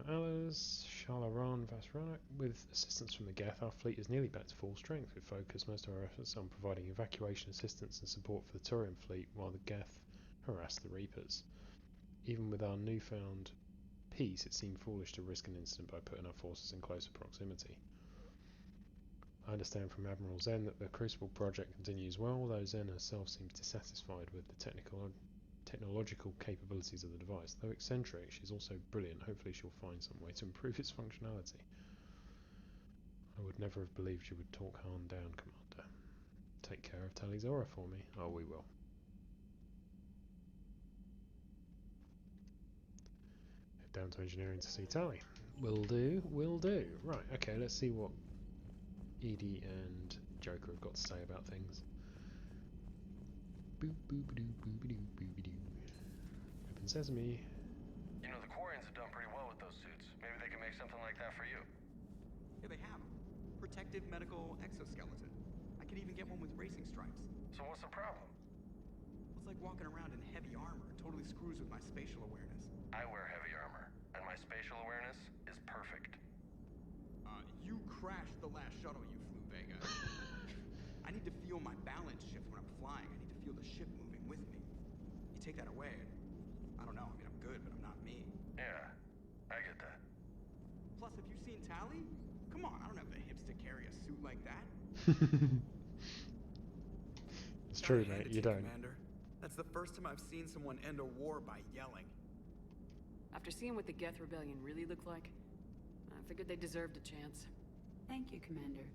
Alice, Shalaran, Vasranok. With assistance from the Geth, our fleet is nearly back to full strength. We focus most of our efforts on providing evacuation assistance and support for the Turian fleet, while the Geth harass the Reapers. Even with our newfound peace, it seemed foolish to risk an incident by putting our forces in closer proximity. I understand from Admiral Zen that the Crucible project continues well, though Zen herself seems dissatisfied with the technological capabilities of the device. Though eccentric, she's also brilliant. Hopefully she'll find some way to improve its functionality. I would never have believed you would talk Han down, Commander. Take care of Talizora for me. Oh, we will. Head down to engineering to see Tally. Will do, will do. Right, okay, let's see what Edie and Joker have got to say about things. Boop boop doo boop doo boop doo. Open sesame. You know, the Quarians have done pretty well with those suits. Maybe they can make something like that for you. Yeah, they have. Protective medical exoskeleton. I could even get one with racing stripes. So what's the problem? It's like walking around in heavy armor. It totally screws with my spatial awareness. I wear heavy armor, and my spatial awareness is perfect. You crashed the last shuttle you flew, Vega. I need to feel my balance shift when I'm flying. I need to feel the ship moving with me. You take that away, and I don't know. I mean, I'm good, but I'm not me. Yeah, I get that. Plus, have you seen Tally? Come on, I don't have the hips to carry a suit like that. It's true, mate. You don't. Commander. That's the first time I've seen someone end a war by yelling. After seeing what the Geth Rebellion really looked like, I figured they deserved a chance. Thank you, Commander.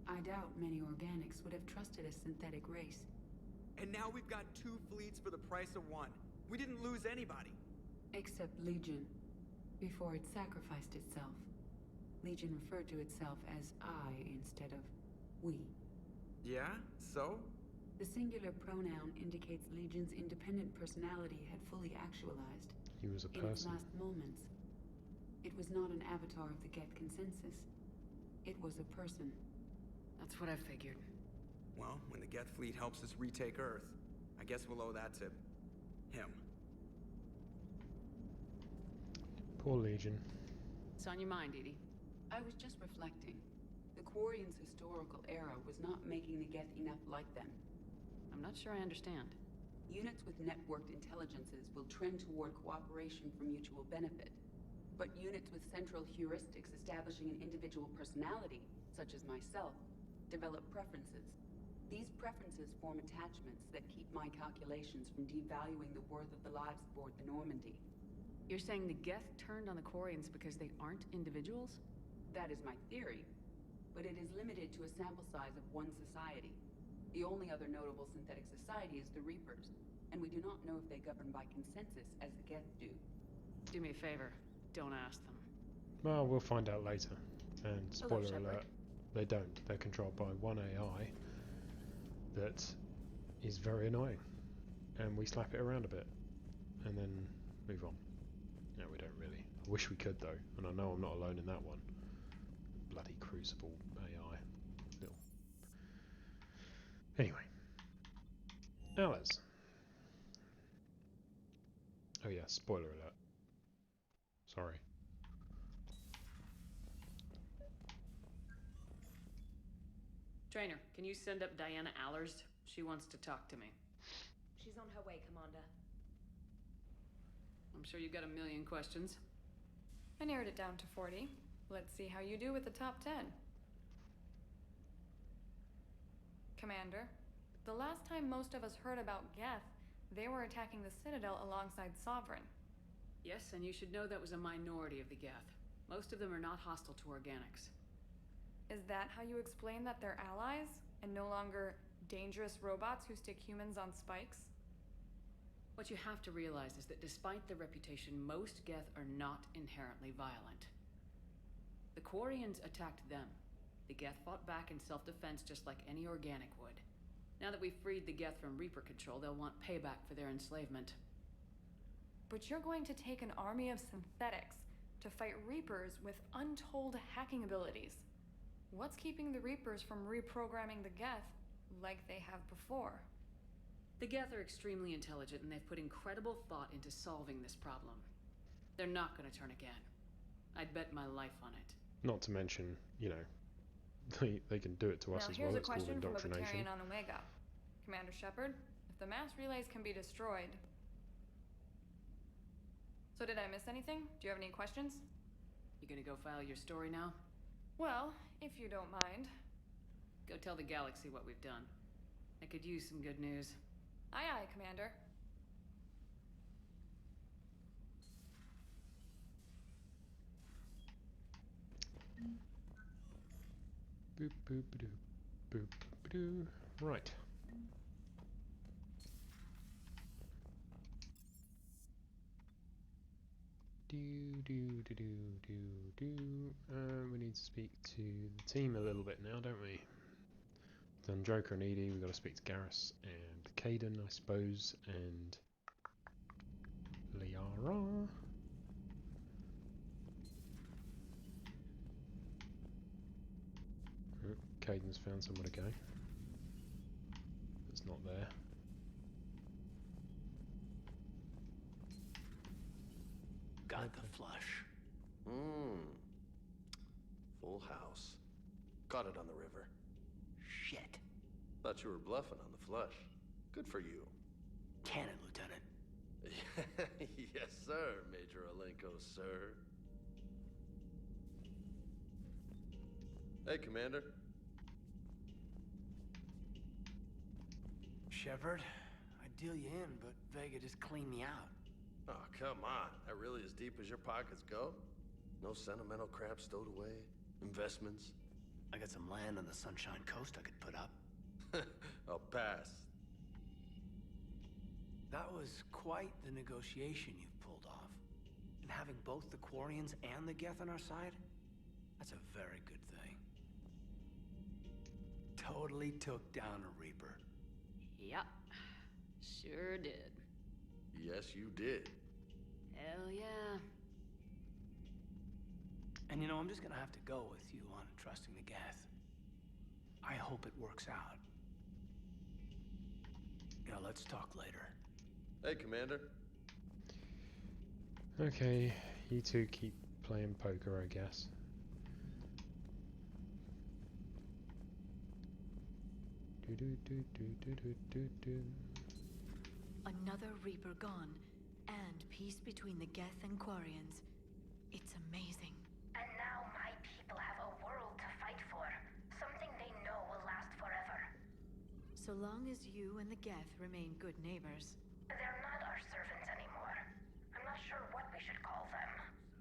I doubt many organics would have trusted a synthetic race. And now we've got 2 fleets for the price of 1. We didn't lose anybody. Except Legion, before it sacrificed itself. Legion referred to itself as I instead of we. Yeah? So? The singular pronoun indicates Legion's independent personality had fully actualized. He was a in its person. last moments. It was not an avatar of the Geth consensus. It was a person. That's what I figured. Well, when the Geth fleet helps us retake Earth, I guess we'll owe that to him. Poor Legion. What's on your mind, Edie? I was just reflecting. The Quarians' historical era was not making the Geth enough like them. I'm not sure I understand. Units with networked intelligences will trend toward cooperation for mutual benefit. But units with central heuristics establishing an individual personality, such as myself, develop preferences. These preferences form attachments that keep my calculations from devaluing the worth of the lives aboard the Normandy. You're saying the Geth turned on the Quarians because they aren't individuals? That is my theory, but it is limited to a sample size of one society. The only other notable synthetic society is the Reapers, and we do not know if they govern by consensus as the Geth do. Do me a favor, don't ask them. Well, we'll find out later. And Hello, spoiler Shepard. alert, they don't. They're controlled by one AI that is very annoying. And we slap it around a bit. And then move on. No, we don't really. I wish we could though, and I know I'm not alone in that one. Bloody Crucible AI. Little. Anyway. Alice. Oh yeah, spoiler alert. Sorry. Trainer, can you send up Diana Allers? She wants to talk to me. She's on her way, Commander. I'm sure you've got a million questions. I narrowed it down to 40. Let's see how you do with the top 10. Commander, the last time most of us heard about Geth, they were attacking the Citadel alongside Sovereign. Yes, and you should know that was a minority of the Geth. Most of them are not hostile to organics. Is that how you explain that they're allies, and no longer dangerous robots who stick humans on spikes? What you have to realize is that despite their reputation, most Geth are not inherently violent. The Quarians attacked them. The Geth fought back in self-defense just like any organic would. Now that we've freed the Geth from Reaper control, they'll want payback for their enslavement. But you're going to take an army of synthetics to fight Reapers with untold hacking abilities. What's keeping the Reapers from reprogramming the Geth like they have before? The Geth are extremely intelligent, and they've put incredible thought into solving this problem. They're not going to turn again. I'd bet my life on it. Not to mention, you know, they can do it to us Now, as here's well. a It's called question from a indoctrination. Batarian on Omega. Commander Shepard, if the mass relays can be destroyed... So did I miss anything? Do you have any questions? You gonna go file your story now? Well, if you don't mind. Go tell the galaxy what we've done. I could use some good news. Aye aye, Commander. Boop boop doo. Boop doo. Right. Do do do do do do. We need to speak to the team a little bit now, don't we? Done Joker and Edie. We've got to speak to Garrus and Caden, I suppose, and Liara. Oh, Caden's found somewhere to go. It's not there. Got the flush. Full house. Caught it on the river. Shit. Thought you were bluffing on the flush. Good for you. Cannon, Lieutenant. Yes, sir, Major Alenko, sir. Hey, Commander. Shepard, I'd deal you in, but Vega just cleaned me out. Oh, come on. That really as deep as your pockets go? No sentimental crap stowed away? Investments? I got some land on the Sunshine Coast I could put up. I'll pass. That was quite the negotiation you've pulled off. And having both the Quarians and the Geth on our side, that's a very good thing. Totally took down a Reaper. Yup. Sure did. Yes, you did. Hell yeah. And you know, I'm just gonna have to go with you on trusting the Geth. I hope it works out. Yeah, let's talk later. Hey, Commander. Okay, you two keep playing poker, I guess. Another Reaper gone, and peace between the Geth and Quarians. It's amazing. And now my people have a world to fight for. Something they know will last forever. So long as you and the Geth remain good neighbors. They're not our servants anymore. I'm not sure what we should call them.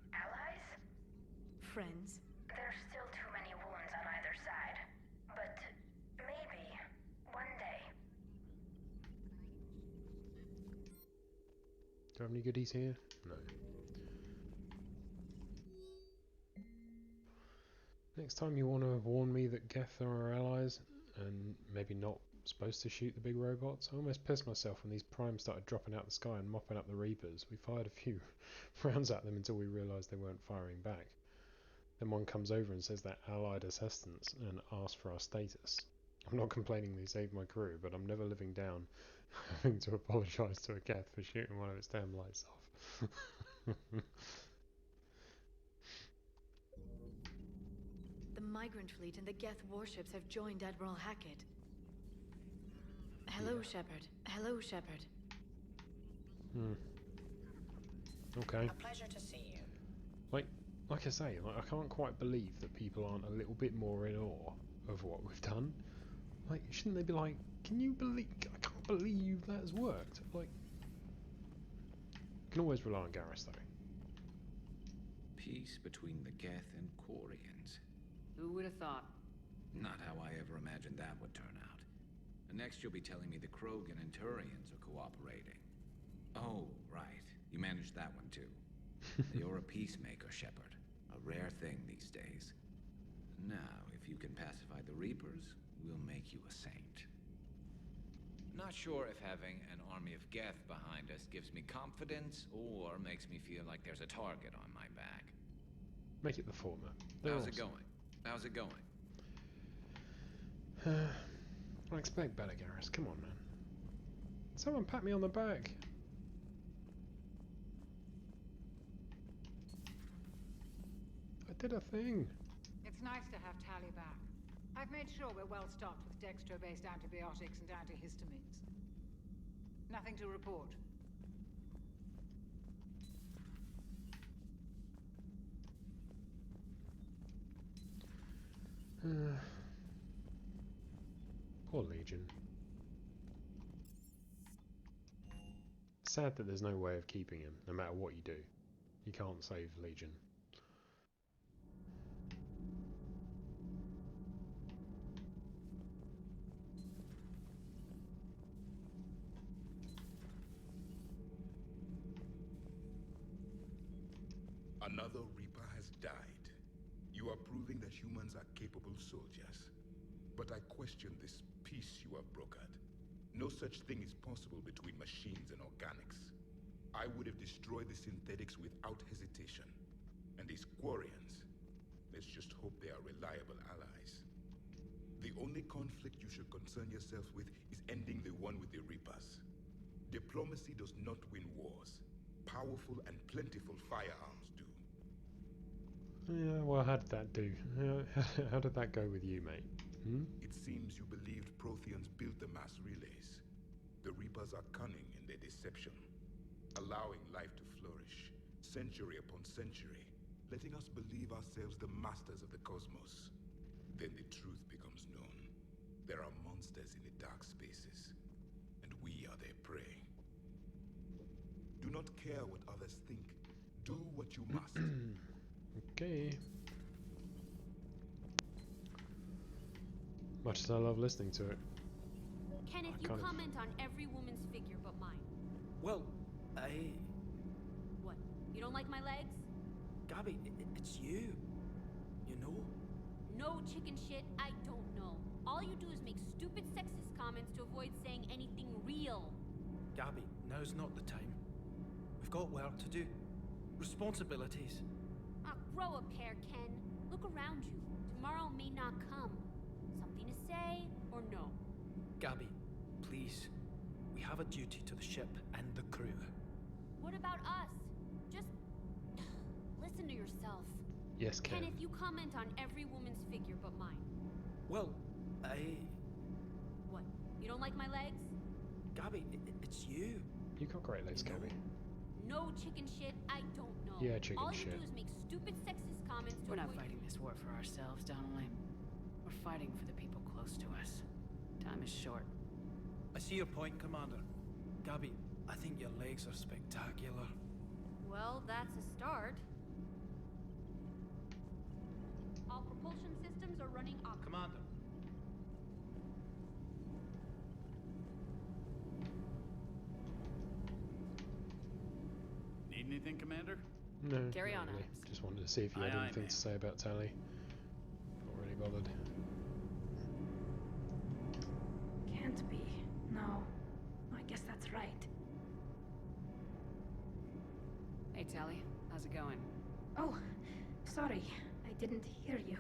Allies? Friends? There's still too many wounds on either side. But maybe one day. Do I have any goodies here? No. Next time you want to warn me that Geth are our allies, and maybe not supposed to shoot the big robots. I almost pissed myself when these primes started dropping out the sky and mopping up the Reapers. We fired a few rounds at them until we realised they weren't firing back. Then one comes over and says they're allied assistants and asks for our status. I'm not complaining they saved my crew, but I'm never living down having to apologise to a Geth for shooting one of its damn lights off. The migrant fleet and the Geth warships have joined Admiral Hackett. Hello, Shepard. Hello, Shepard. Okay. A pleasure to see you. Like I say, I can't quite believe that people aren't a little bit more in awe of what we've done. Like, shouldn't they be like, can you believe, I can't believe that has worked? Like, you can always rely on Garrus though. Peace between the Geth and Quarians. Who would have thought? Not how I ever imagined that would turn out. And next you'll be telling me the Krogan and Turians are cooperating. Oh, right. You managed that one too. You're a peacemaker, Shepard. A rare thing these days. Now, if you can pacify the Reapers, we'll make you a saint. Not sure if having an army of Geth behind us gives me confidence or makes me feel like there's a target on my back. Make it the former. How's it going? How's it going? I expect better, Garrus. Come on, man. Someone pat me on the back. I did a thing. It's nice to have Tally back. I've made sure we're well stocked with dextro-based antibiotics and antihistamines. Nothing to report. Poor Legion. Sad that there's no way of keeping him, no matter what you do. You can't save Legion. Another Reaper has died. You are proving that humans are capable soldiers. But I question this peace you have brokered. No such thing is possible between machines and organics. I would have destroyed the synthetics without hesitation. And these Quarians, let's just hope they are reliable allies. The only conflict you should concern yourself with is ending the one with the Reapers. Diplomacy does not win wars. Powerful and plentiful firearms do. Yeah, well, how did that do? How did that go with you, mate? It seems you believed Protheans built the mass relays. The Reapers are cunning in their deception, allowing life to flourish, century upon century, letting us believe ourselves the masters of the cosmos. Then the truth becomes known. There are monsters in the dark spaces, and we are their prey. Do not care what others think. Do what you must. Okay. Much as I love listening to it. Kenneth, you comment on every woman's figure but mine. Well, What? You don't like my legs? Gabby, it's you. You know? No chicken shit, I don't know. All you do is make stupid sexist comments to avoid saying anything real. Gabby, now's not the time. We've got work to do. Responsibilities. Ah, grow a pair, Ken. Look around you. Tomorrow may not come. Something to say or no? Gabby, please. We a duty to the ship and the crew. What about us? Just listen to yourself. Yes, Ken. Kenneth, you comment on every woman's figure but mine. Well, What? You don't like my legs? Gabby, it's you. You got great legs, Gabby. No chicken shit, I don't know. Yeah, chicken All shit. you do is make stupid sexist comments to We're not avoid- fighting this war for ourselves, Donnelly. We're fighting for the people close to us. Time is short. I see your point, Commander. Gabby, I think your legs are spectacular. Well, that's a start. All propulsion systems are running up. Commander. Need anything, Commander? No, Carry not on, really. Adams. Just wanted to see if you had Aye, aye, anything ma'am. to say about Tally. Not really bothered. Can't be. No. I guess that's right. Hey, Tally. How's it going? Oh, sorry. I didn't hear you.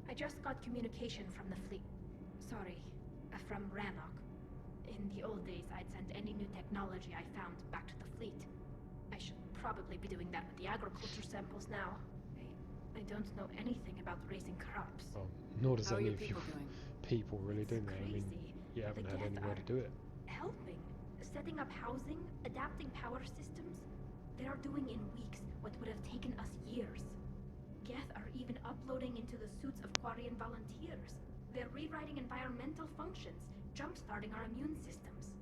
I just got communication from the fleet. Sorry. From Rannoch. In the old days, I'd send any new technology I found back to the fleet. I should probably be doing that with the agriculture samples now. I don't know anything about raising crops. Well, nor does How are any your of your people doing? people really, do they? I mean, Crazy. you haven't The had Geth anywhere to are do it. helping. Setting up housing, adapting power systems. They are doing in weeks what would have taken us years. Geth are even uploading into the suits of Quarian volunteers. They're rewriting environmental functions, jump-starting our immune systems.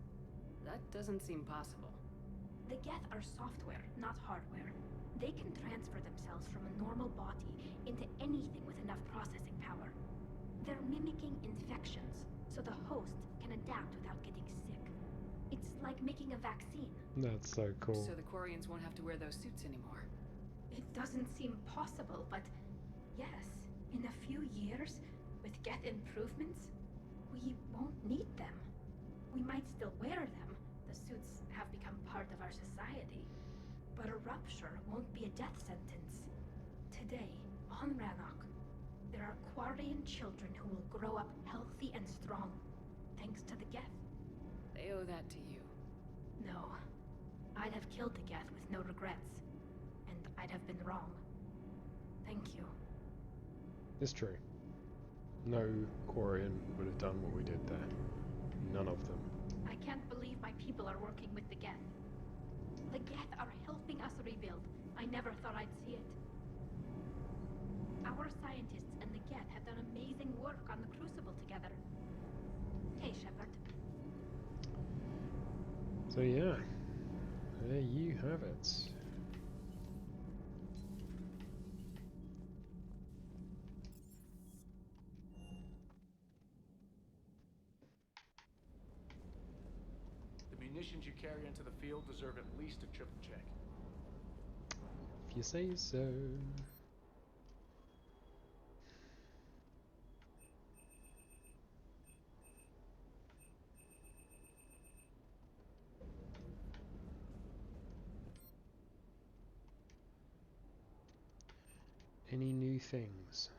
That doesn't seem possible. The Geth are software, not hardware. They can transfer themselves from a normal body into anything with enough processing power. They're mimicking infections, so the host can adapt without getting sick. It's like making a vaccine. That's so cool. So the Quarians won't have to wear those suits anymore. It doesn't seem possible, but yes, in a few years, with Geth improvements, we won't need them. We might still wear them. The suits have become part of our society. But a rupture won't be a death sentence. Today, on Rannoch, there are Quarian children who will grow up healthy and strong, thanks to the Geth. They owe that to you. No. I'd have killed the Geth with no regrets. And I'd have been wrong. Thank you. It's true. No Quarian would have done what we did there. None of them. I can't believe my people are working with the Geth. The Geth are helping us rebuild. I never thought I'd see it. Our scientists and the Geth have done amazing work on the Crucible together. Hey, Shepard. So yeah, there you have it. The munitions you carry into the field deserve at least a triple check. If you say so. Any new things?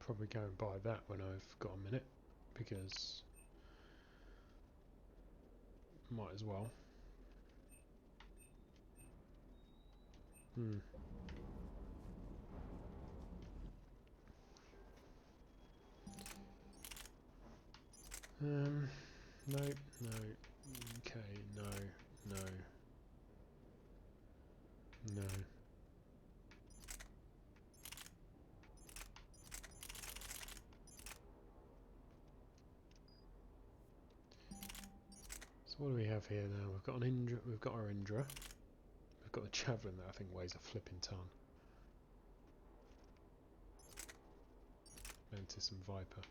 Probably go and buy that when I've got a minute, because might as well. No, no. Okay. Okay, no, no, no. So what do we have here now? We've got an Indra, we've got our Indra. We've got a Javelin that I think weighs a flipping ton. Mantis and Viper.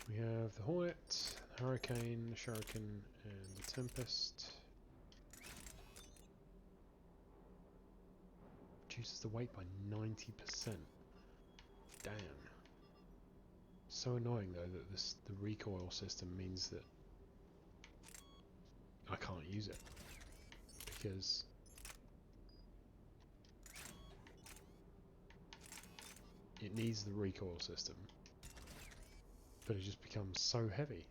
We have the Hornet, the Hurricane, the Shuriken, and the Tempest. Reduces the weight by 90%. Damn. So annoying though that the recoil system means that I can't use it because it needs the recoil system, but it just becomes so heavy.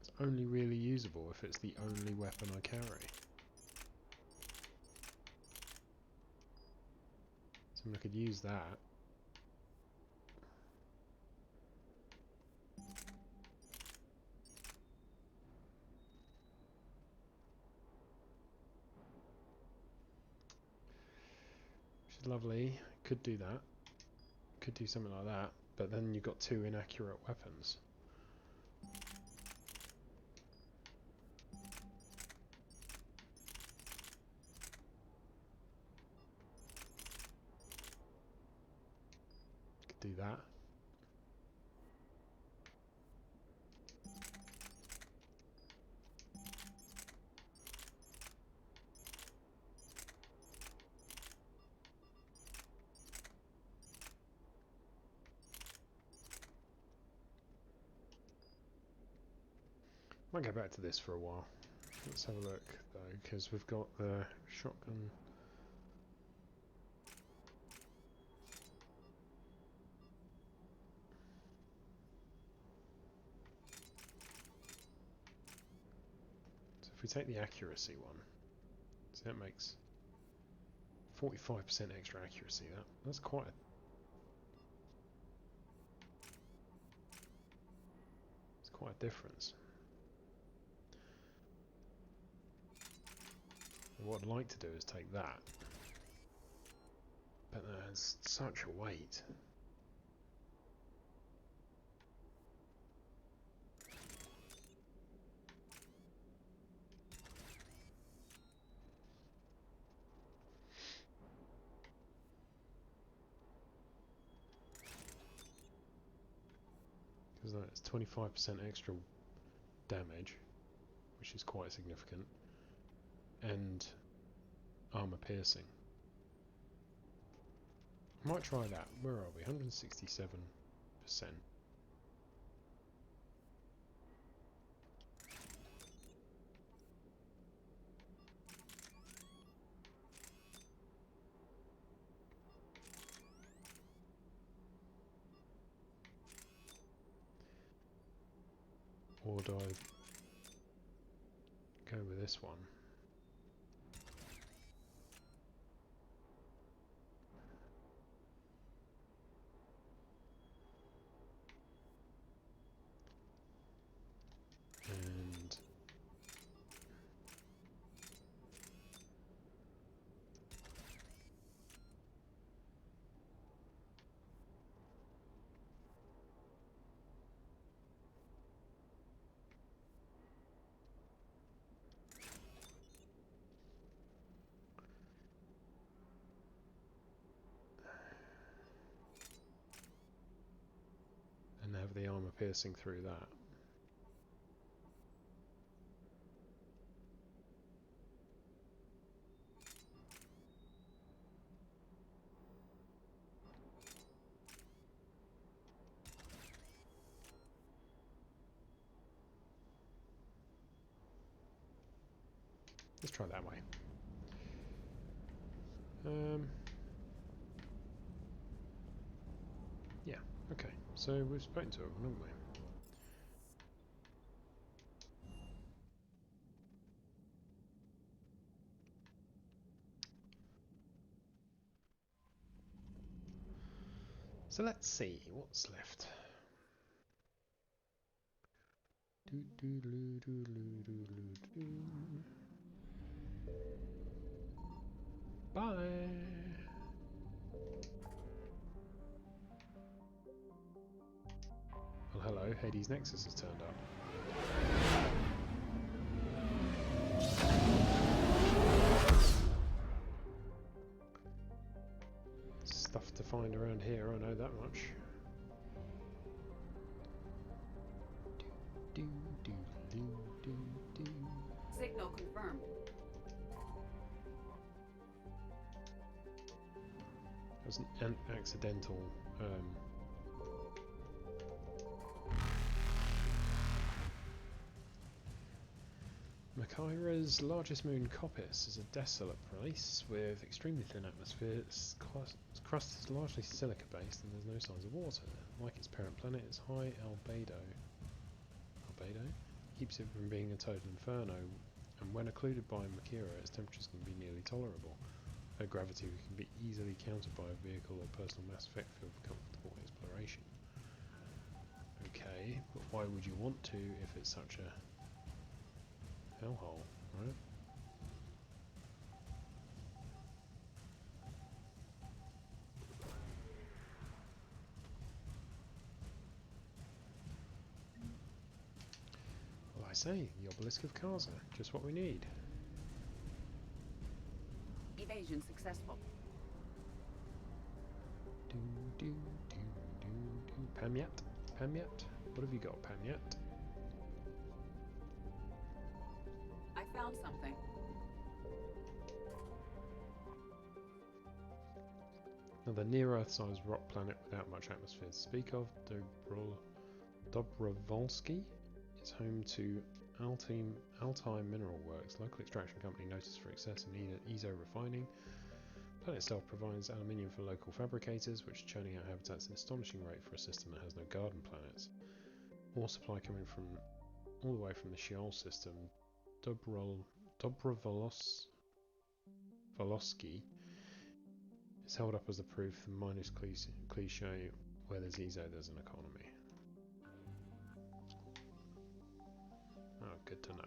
It's only really usable if it's the only weapon I carry. So I could use that. Which is lovely. Could do that. Could do something like that. But then you've got two inaccurate weapons. Could do that. Might go back to this for a while. Let's have a look though, because we've got the shotgun. So if we take the accuracy one, so that makes 45% extra accuracy. That's quite a, it's quite a difference. And what I'd like to do is take that, but there's such a weight. Because that's 25% extra damage, which is quite significant, and armor piercing. I might try that. Where are we? 167%. Or do I go with this one? And have the armor piercing through that. Let's try that way. Yeah, okay. So we've spoken to everyone, haven't we? So let's see what's left. Bye. Well, hello, Hades Nexus has turned up. Stuff to find around here, I know that much. Signal confirmed. It was an accidental Machaira's largest moon, Copis, is a desolate place with extremely thin atmosphere. Its crust is largely silica-based and there's no signs of water. Like its parent planet, its high albedo keeps it from being a total inferno, and when occluded by Machaira, its temperatures can be nearly tolerable. Her gravity can be easily countered by a vehicle or personal Mass Effect field for comfortable exploration. Okay, but why would you want to if it's such a hellhole, right? Well, I say, the Obelisk of Kaza, just what we need. Evasion successful. Pamyat? Pamyat? What have you got, Pamyat? I found something. Another near-Earth-sized rock planet without much atmosphere to speak of, Dobrovolsky is home to Altai Mineral Works, local extraction company noticed for excess in ESO refining. The planet itself provides aluminium for local fabricators, which are churning out habitats at an astonishing rate for a system that has no garden planets. Ore supply coming from all the way from the Sheol system, Dobrovolsky is held up as the proof the minus cliche where there's ESO there's an economy. Oh, good to know.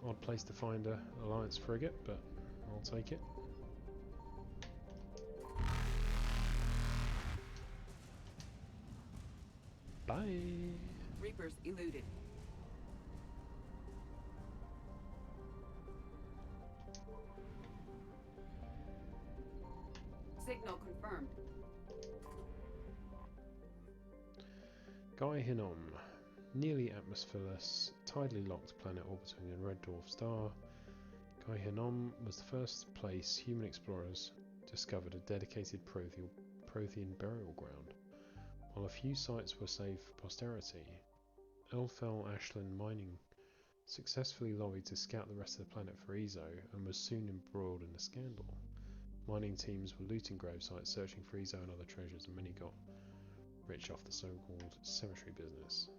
Odd place to find a Alliance frigate, but I'll take it. Bye! Reapers eluded. Signal confirmed. Guy Hinnom, nearly atmosphereless, tidally locked planet orbiting a red dwarf star. Guy Hinnom was the first place human explorers discovered a dedicated Prothean burial ground. While a few sites were saved for posterity, Elfel Ashland Mining successfully lobbied to scout the rest of the planet for ESO and was soon embroiled in a scandal. Mining teams were looting grave sites, searching for ESO and other treasures, and many got rich off the so-called cemetery business.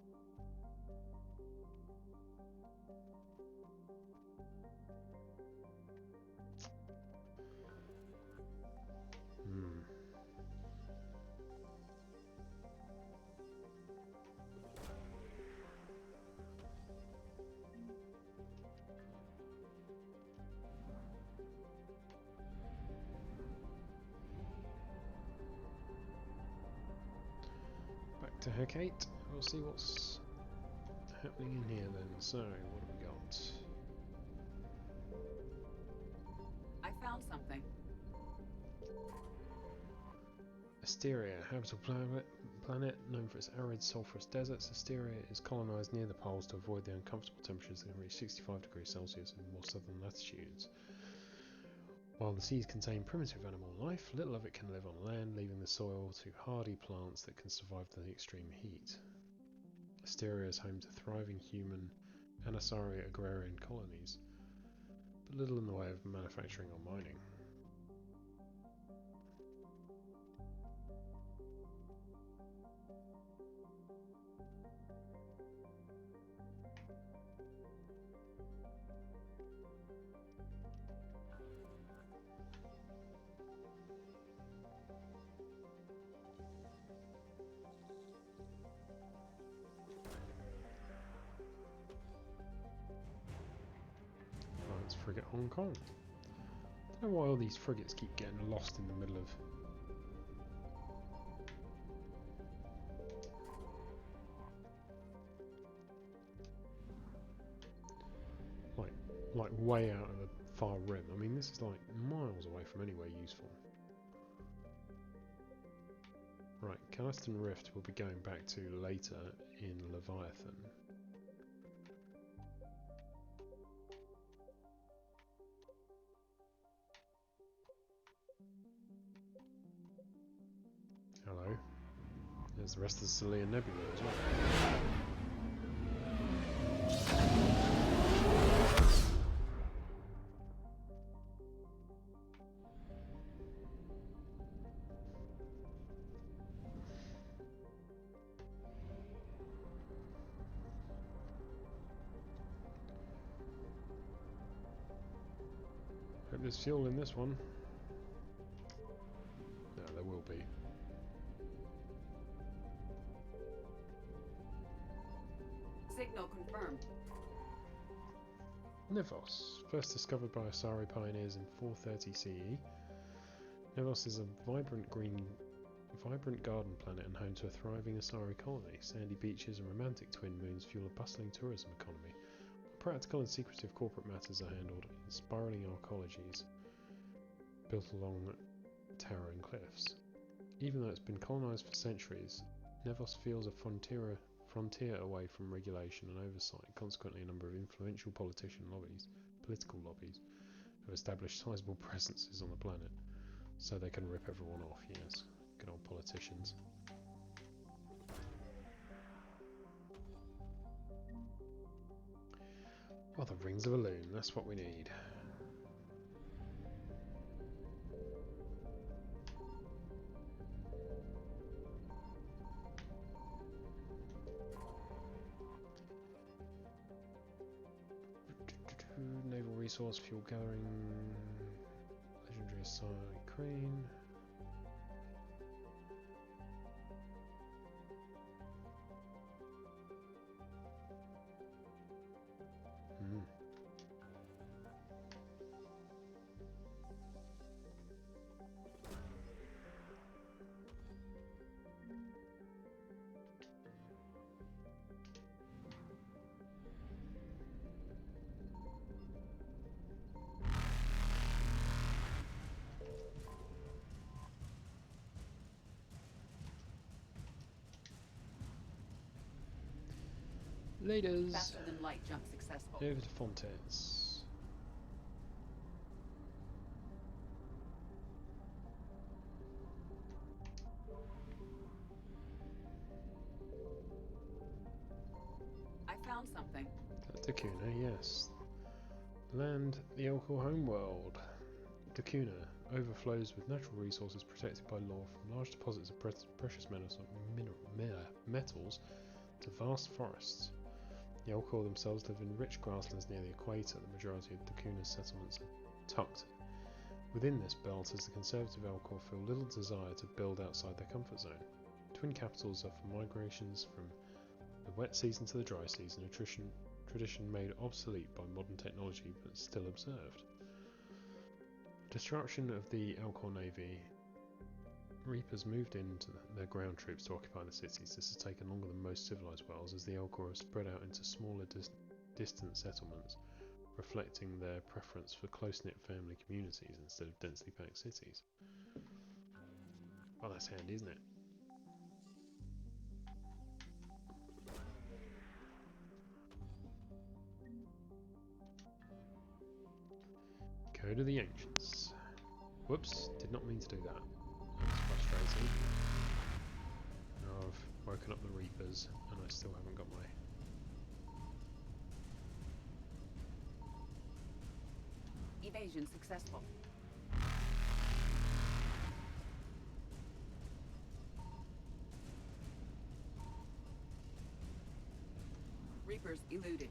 Back to Hecate. We'll see what's happening in here then. So, what have we got? I found something. Asteria, habitable planet known for its arid, sulphurous deserts. Asteria is colonized near the poles to avoid the uncomfortable temperatures that can reach 65 degrees Celsius in more southern latitudes. While the seas contain primitive animal life, little of it can live on land, leaving the soil to hardy plants that can survive the extreme heat. Asteria is home to thriving human Anasari agrarian colonies, but little in the way of manufacturing or mining. frigate Hong Kong. I don't know why all these frigates keep getting lost in the middle of... like way out of the far rim. I mean, this is like miles away from anywhere useful. Right, Calliston Rift we'll be going back to later in Leviathan. Hello. There's the rest of the Celia Nebula as well. Hope there's fuel in this one. No, there will be. Signal confirmed. Nevos, first discovered by Asari pioneers in 430 CE. Nevos is a vibrant garden planet and home to a thriving Asari colony. Sandy beaches and romantic twin moons fuel a bustling tourism economy. Practical and secretive corporate matters are handled in spiralling arcologies built along towering cliffs. Even though it's been colonized for centuries, Nevos feels a frontier away from regulation and oversight. Consequently, a number of influential political lobbies, have established sizable presences on the planet, so they can rip everyone off. Yes, good old politicians. Oh, the rings of a loon, that's what we need. Naval resource, fuel gathering, legendary Asari crane. Laters. Faster than light jump successful. Over to Fontes. I found something. Dakuna, yes. Land, the Elkor homeworld. Dakuna overflows with natural resources protected by law, from large deposits of precious metals to vast forests. The Elkor themselves live in rich grasslands near the equator. The majority of Dakuna's settlements are tucked within this belt, as the conservative Elkor feel little desire to build outside their comfort zone. Twin capitals are for migrations from the wet season to the dry season, a tradition made obsolete by modern technology but still observed. Destruction of the Elkor navy. Reapers moved into their ground troops to occupy the cities. This has taken longer than most civilized worlds, as the Elkor have spread out into smaller distant settlements, reflecting their preference for close-knit family communities instead of densely packed cities. Well, that's handy, isn't it? Code of the Ancients. Whoops, did not mean to do that. That's frustrating. Now I've woken up the Reapers and I still haven't got my... Evasion successful. Reapers eluded.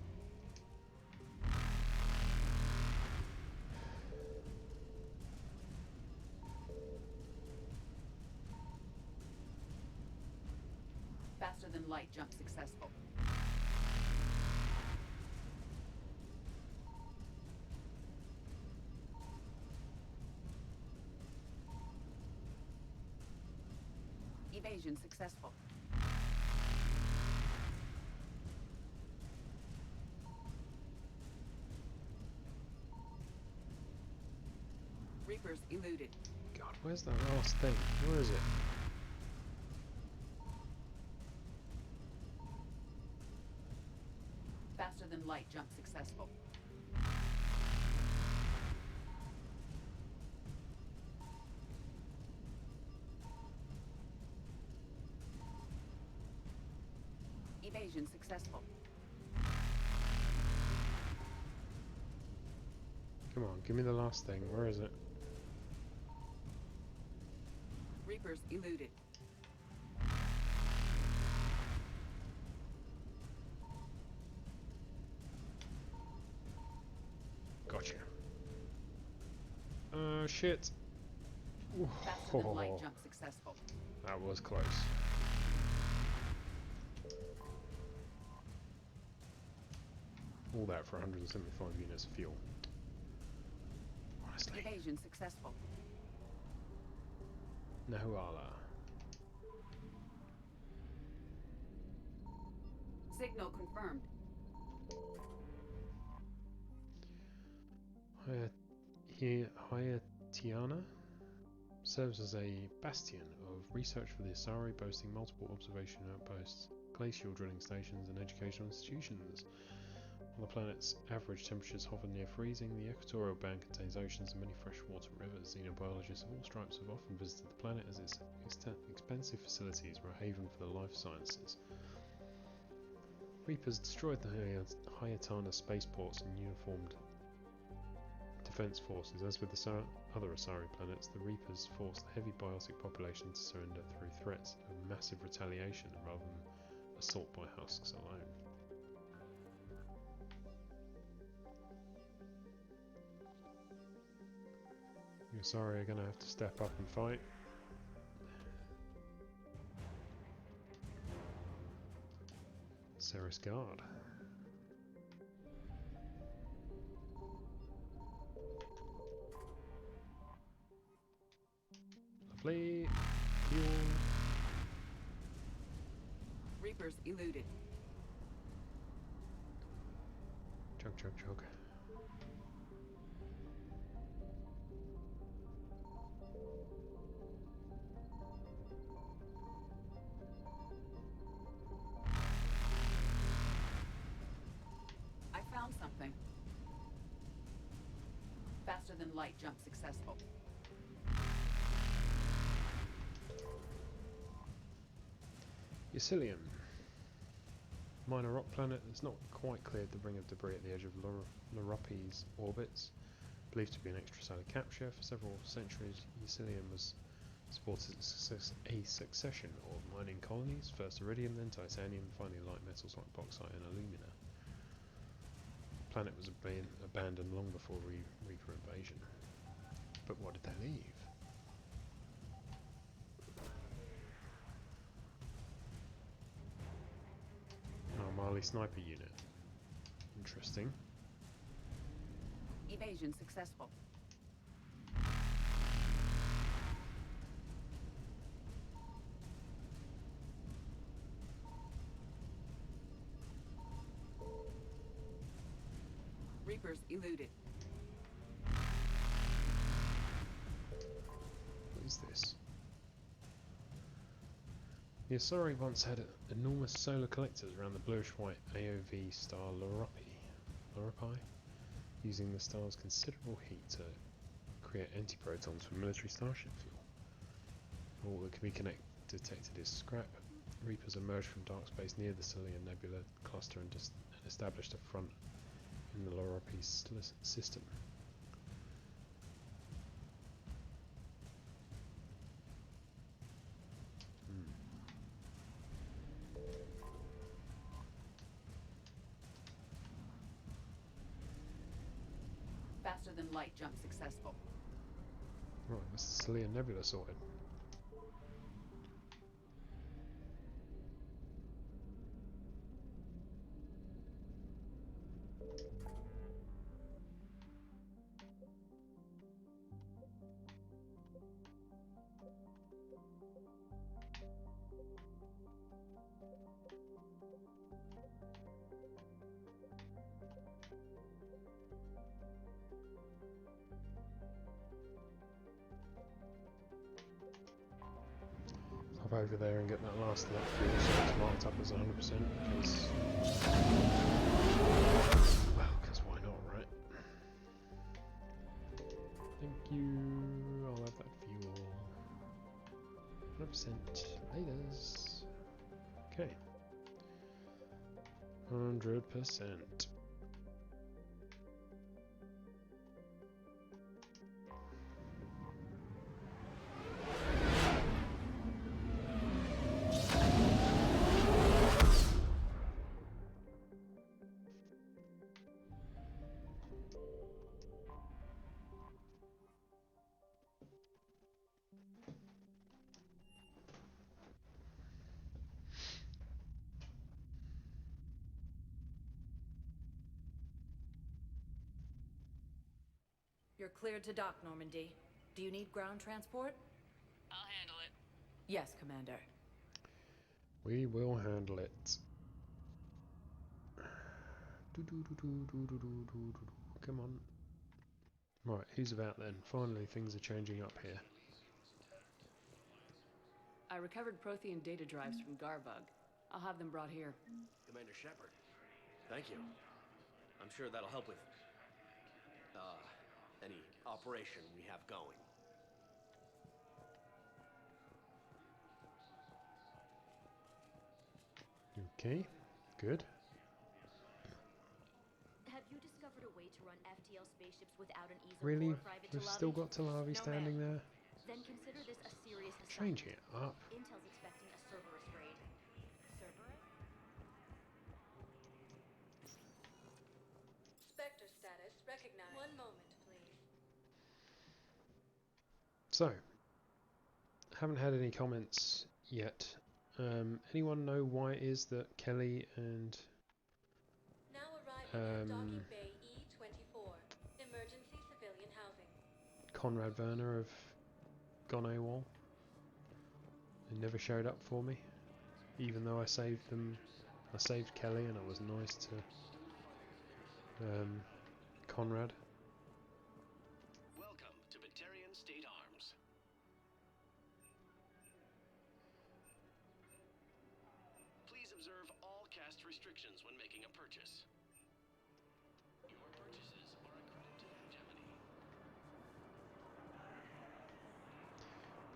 Faster than light jump successful. Hmm. Evasion successful. Reapers eluded. God, where's that last thing? Where is it? Faster than light jump successful. Evasion successful. Come on, give me the last thing. Where is it? Reapers eluded. Gotcha. Shit. Faster than light jump successful. That was close. All that for 175 units of fuel. Honestly. Evasion successful. Nahuala. Signal confirmed. Hayatiana serves as a bastion of research for the Asari, boasting multiple observation outposts, glacial drilling stations, and educational institutions. While the planet's average temperatures hover near freezing, the equatorial band contains oceans and many freshwater rivers. Xenobiologists of all stripes have often visited the planet as its expensive facilities were a haven for the life sciences. Reapers destroyed the Hayatana spaceports and uniformed defense forces. As with the other Asari planets, the Reapers forced the heavy biotic population to surrender through threats of massive retaliation rather than assault by husks alone. The Asari are going to have to step up and fight. Ceres Guard. Lovely. Fuel. Reapers eluded. Chug, chug, chug. I found something. Faster than light jump successful. Ycilium. Minor rock planet that's not quite cleared the ring of debris at the edge of Loropi's orbits. Believed to be an extrasolar capture. For several centuries, Ycilium was supported a succession of mining colonies, first iridium, then titanium, finally light metals like bauxite and alumina. The planet was abandoned long before Reaper invasion. But what did they leave? Marley sniper unit. Interesting. Evasion successful. Reapers eluded. What is this? The Asari once had enormous solar collectors around the bluish-white AOV star Loropi, using the star's considerable heat to create antiprotons for military starship fuel. All that can be detected is scrap. Reapers emerged from dark space near the Cillian Nebula cluster and established a front in the Loropi system. Faster than light jump successful. Right, that's the Cillian Nebula sorted. pop over there and get that last of that fuel so it's marked up as 100% because... Well, because why not, right? Thank you. I'll have that fuel. 100% laters. Okay. 100%. You're cleared to dock, Normandy. Do you need ground transport? I'll handle it. Yes, Commander. We will handle it. Come on. Right, who's about then? Finally, things are changing up here. I recovered Prothean data drives from Garbug. I'll have them brought here. Commander Shepard, thank you. I'm sure that'll help with, any operation we have going. Okay, good. Have you discovered a way to run FTL spaceships without an ease Really? or private We've to still lobby? got Talavi standing there? Then consider this a serious Change it up. Intel's expecting a Cerberus raid. Cerberus? Spectre status recognized. One moment, please. So, haven't had any comments yet. Anyone know why it is that Kelly and Now arriving at docking bay E24. Emergency civilian housing. Conrad Werner have gone AWOL? They never showed up for me, even though I saved them. I saved Kelly and I was nice to Conrad. Welcome to Batarian State Arms. Please observe all caste restrictions when making a purchase. Your purchases are accredited to hegemony.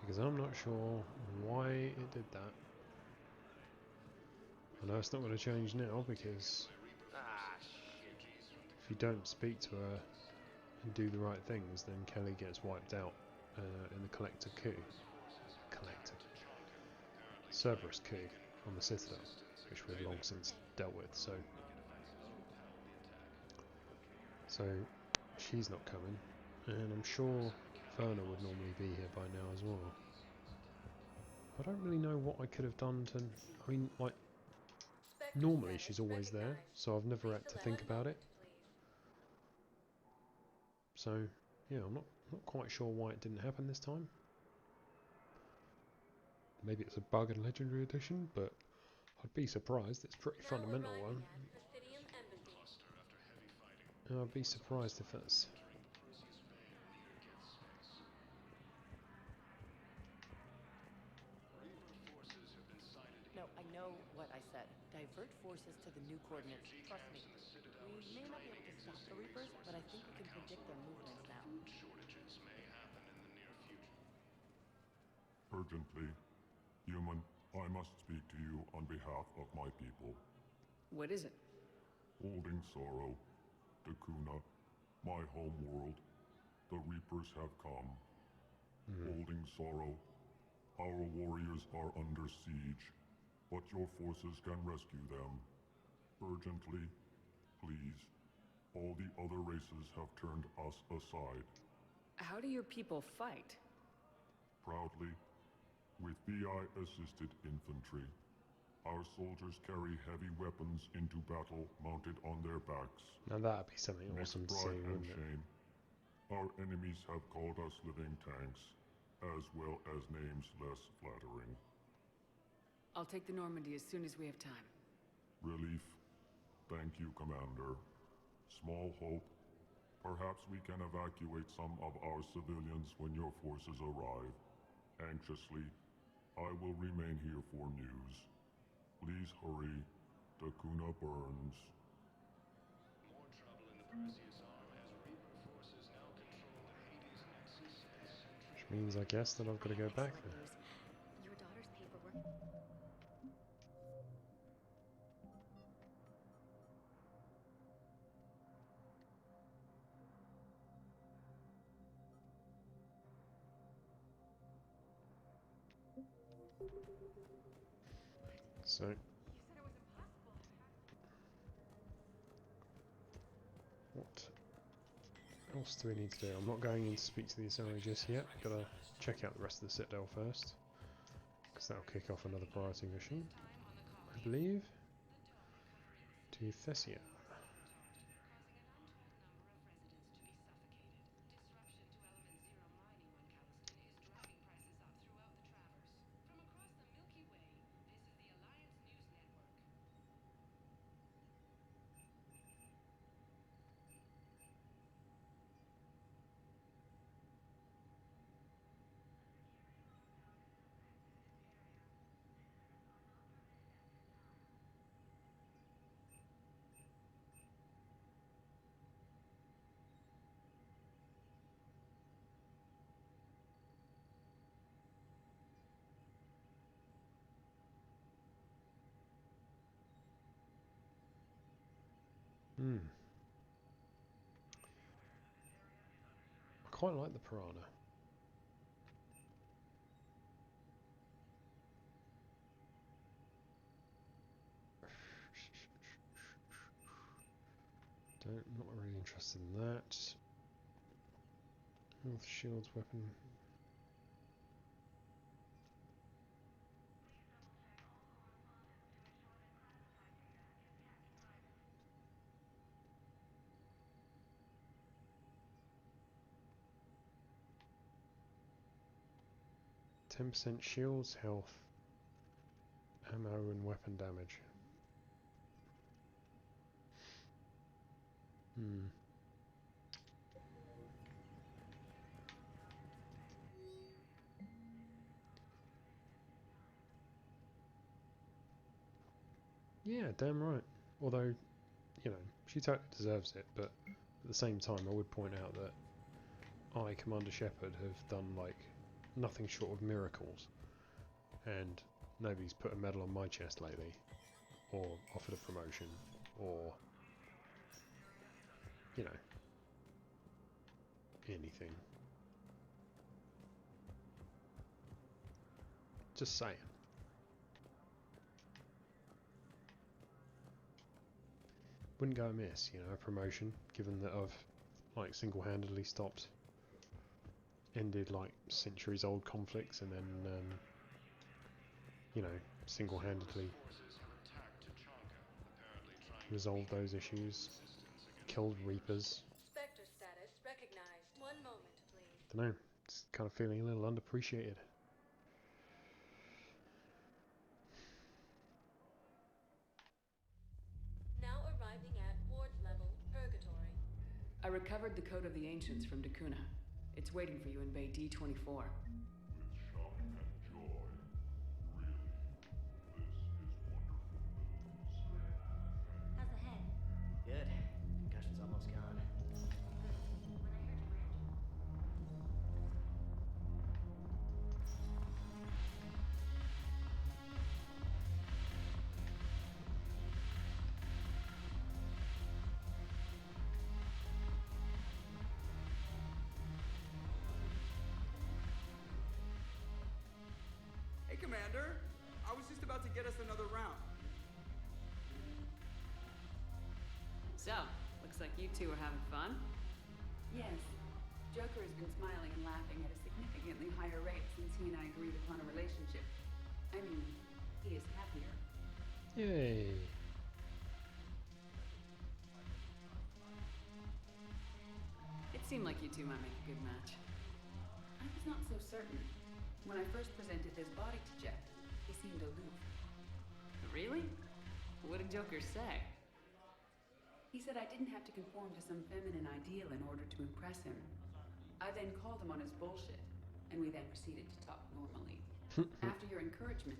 Because I'm not sure why it did that. I know it's not going to change now because if you don't speak to her and do the right things, then Kelly gets wiped out in the collector coup. Cerberus coup on the Citadel, which we've long since dealt with, so she's not coming, and I'm sure Werner would normally be here by now as well. I don't really know what I could have done to... I mean, like, normally she's always there, so I've never had to think about it. So, yeah, I'm not quite sure why it didn't happen this time. Maybe it's a bug in Legendary Edition, but I'd be surprised. It's a pretty fundamental one. I'd be surprised if that's... No, I know what I said. Divert forces to the new coordinates. Trust me. We may not be able to stop the Reapers, but I think we can predict their movements now. Shortages may happen in the near future. Urgently, human, I must speak to you on behalf of my people. What is it? Holding sorrow, Dakuna, my home world, the Reapers have come. Holding sorrow, our warriors are under siege, but your forces can rescue them. Urgently, please. All the other races have turned us aside. How do your people fight? Proudly, with VI-assisted infantry. Our soldiers carry heavy weapons into battle mounted on their backs. Now that'd be something awesome to see, Pride and wouldn't it? shame. Our enemies have called us living tanks, as well as names less flattering. I'll take the Normandy as soon as we have time. Relief. Thank you, Commander. Small hope. Perhaps we can evacuate some of our civilians when your forces arrive. Anxiously, I will remain here for news. Please hurry. Dakuna burns. More trouble in the Perseus arm as Reaper forces now control the Hades Nexus and Central... Which means, I guess, that I've got to go back there. Your daughter's paperwork. So, what else do we need to do? I'm not going in to speak to the Asari just yet. I've got to check out the rest of the Citadel first, because that'll kick off another priority mission, I believe, to Thessia. I quite like the piranha. Not really interested in that. Health, shields, weapon. %, shields, health, ammo and weapon damage. Yeah, damn right. Although, you know, she totally deserves it, but at the same time I would point out that I, Commander Shepard, have done, like, nothing short of miracles, and nobody's put a medal on my chest lately, or offered a promotion, or, you know, anything. Just saying. Wouldn't go amiss, you know, a promotion, given that I've, like, single-handedly ended, like, centuries-old conflicts, and then, you know, single-handedly resolved those issues, killed Reapers. Spectre status recognized. 1 moment, please. Dunno, it's kind of feeling a little underappreciated. Now arriving at ward level purgatory. I recovered the Code of the Ancients from Dakuna. It's waiting for you in Bay D24. With shock and joy. Really, this is wonderful news. How's the head? Good. Concussion's almost gone. Hey, Commander. I was just about to get us another round. So, looks like you two are having fun. Yes. Joker has been smiling and laughing at a significantly higher rate since he and I agreed upon a relationship. I mean, he is happier. Yay! It seemed like you two might make a good match. I was not so certain. When I first presented this body to Jeff, he seemed aloof. Really? What did Joker say? He said I didn't have to conform to some feminine ideal in order to impress him. I then called him on his bullshit, and we then proceeded to talk normally. After your encouragement.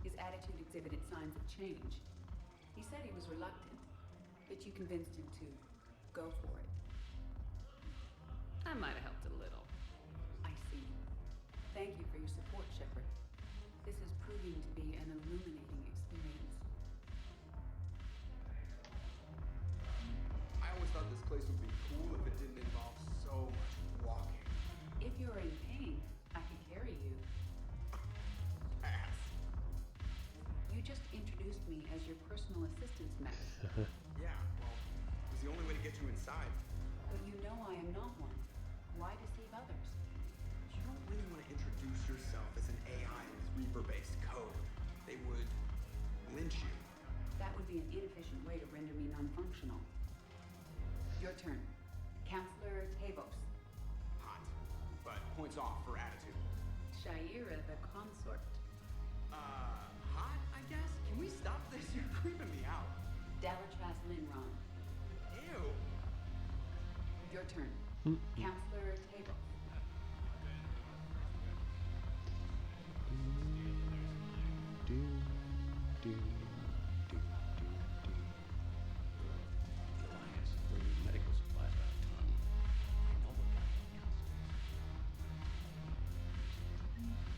His attitude exhibited signs of change. He said he was reluctant, but you convinced him to go for it. I might have helped a little. I see. Thank you for your support, Shepard. This is proving to be an illuminating experience. I always thought this place would be cool if it didn't involve so much walking. If you're in pain, I can carry you. Pass. You just introduced me as your personal assistance, Matt. Yeah, well, it was the only way to get you inside. But you know I am not one. Why deceive others? You don't really want to introduce yourself as an AI with Reaper-based code. They would lynch you. That would be an inefficient way to render me non-functional. Your turn. Counselor Tavos. Hot, but points off for attitude. Shaira the consort. Hot, I guess? Can we stop this? You're creeping me out. Dalatras Linron. Ew. Your turn. Counselor Tavos. Medical supplies about a ton.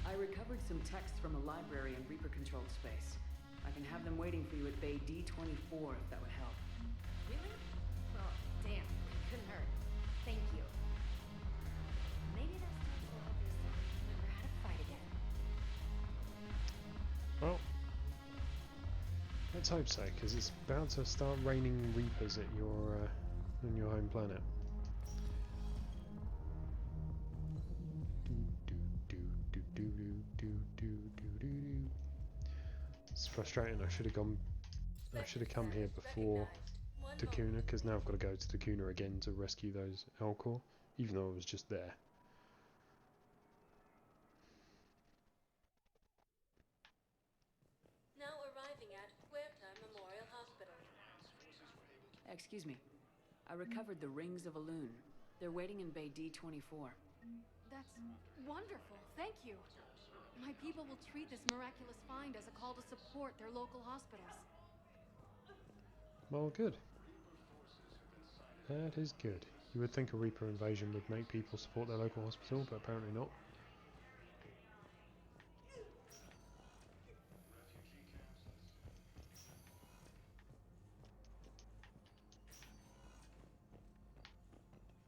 I recovered some texts from a library in Reaper-controlled space. I can have them waiting for you at Bay D-24 if that would help. Really? Well, damn, it couldn't hurt. Thank you. Maybe that's time for all this never had a fight again. Well, let's hope so, because it's about to start raining Reapers at your on your home planet. It's frustrating. I should have come here before Takuna, because now I've got to go to Takuna again to rescue those Elcor, even though I was just there. Now arriving at Huerta Memorial Hospital. Excuse me. I recovered the Rings of Elune. They're waiting in Bay D-24. That's wonderful. Thank you. My people will treat this miraculous find as a call to support their local hospitals. Well, good. That is good. You would think a Reaper invasion would make people support their local hospital, but apparently not.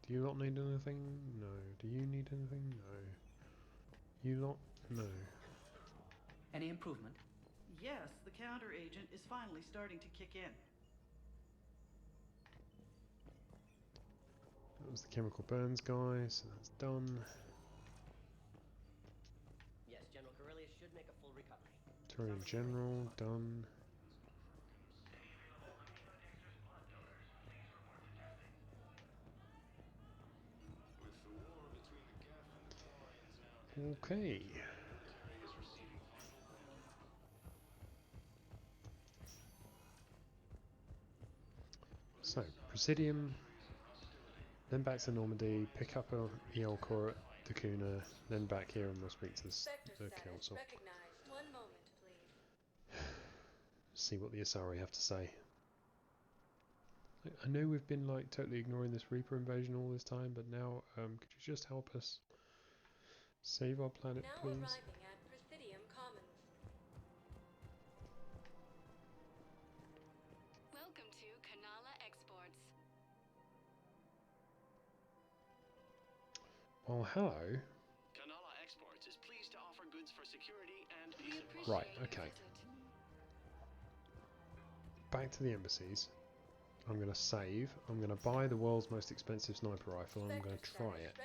Do you lot need anything? No. Do you need anything? No. You lot? No. Any improvement? Yes, the counter agent is finally starting to kick in. That was the chemical burns guy, so that's done. Yes, General Corellius should make a full recovery. Turian General, done. Okay. So, Presidium, then back to Normandy, pick up a Elcor at Takuna, then back here and we'll speak to the council. Recognized. 1 moment, please. See what the Asari have to say. I know we've been like totally ignoring this Reaper invasion all this time, but now could you just help us save our planet, Now please? arriving at Presidium Commons. Welcome to Kanala Exports. Well, hello. Kanala Exports is pleased to offer goods for security and peace. Right, okay. Back to the embassies. I'm going to save. I'm going to buy the world's most expensive sniper rifle and I'm going to try it.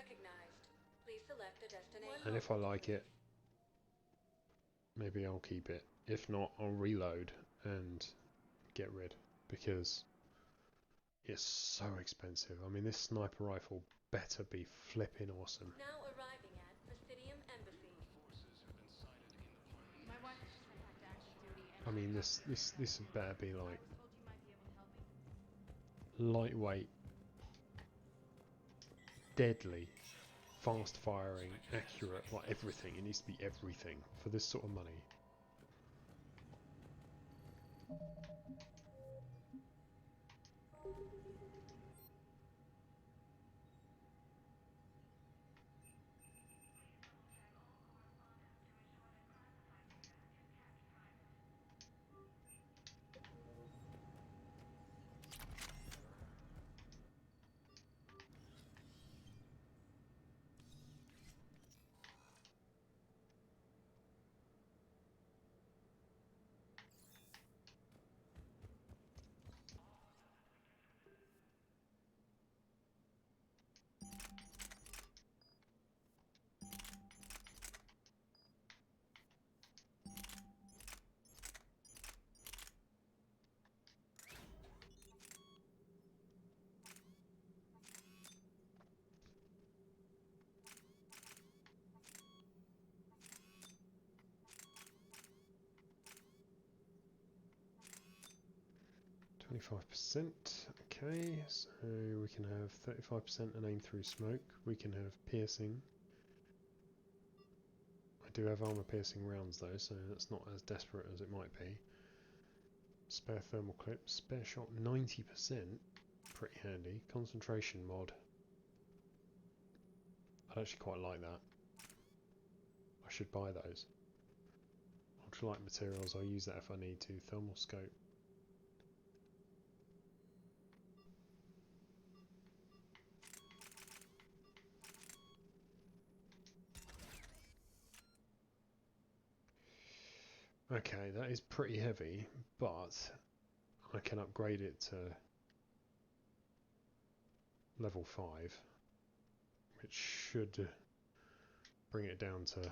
Please select a destination. And if I like it, maybe I'll keep it. If not, I'll reload and get rid, because it's so expensive. I mean, this sniper rifle better be flipping awesome. Now arriving at Presidium Embassy. My wife has just come back to active duty, and I mean, this better be like lightweight, deadly, fast firing, accurate, like everything. It needs to be everything for this sort of money. 25%. Okay, so we can have 35% and aim through smoke. We can have piercing. I do have armor piercing rounds though, so that's not as desperate as it might be. Spare thermal clips, spare shot 90%, pretty handy. Concentration mod. I'd actually quite like that. I should buy those. Ultralight materials, I'll use that if I need to. Thermal scope. Okay, that is pretty heavy, but I can upgrade it to level 5, which should bring it down to a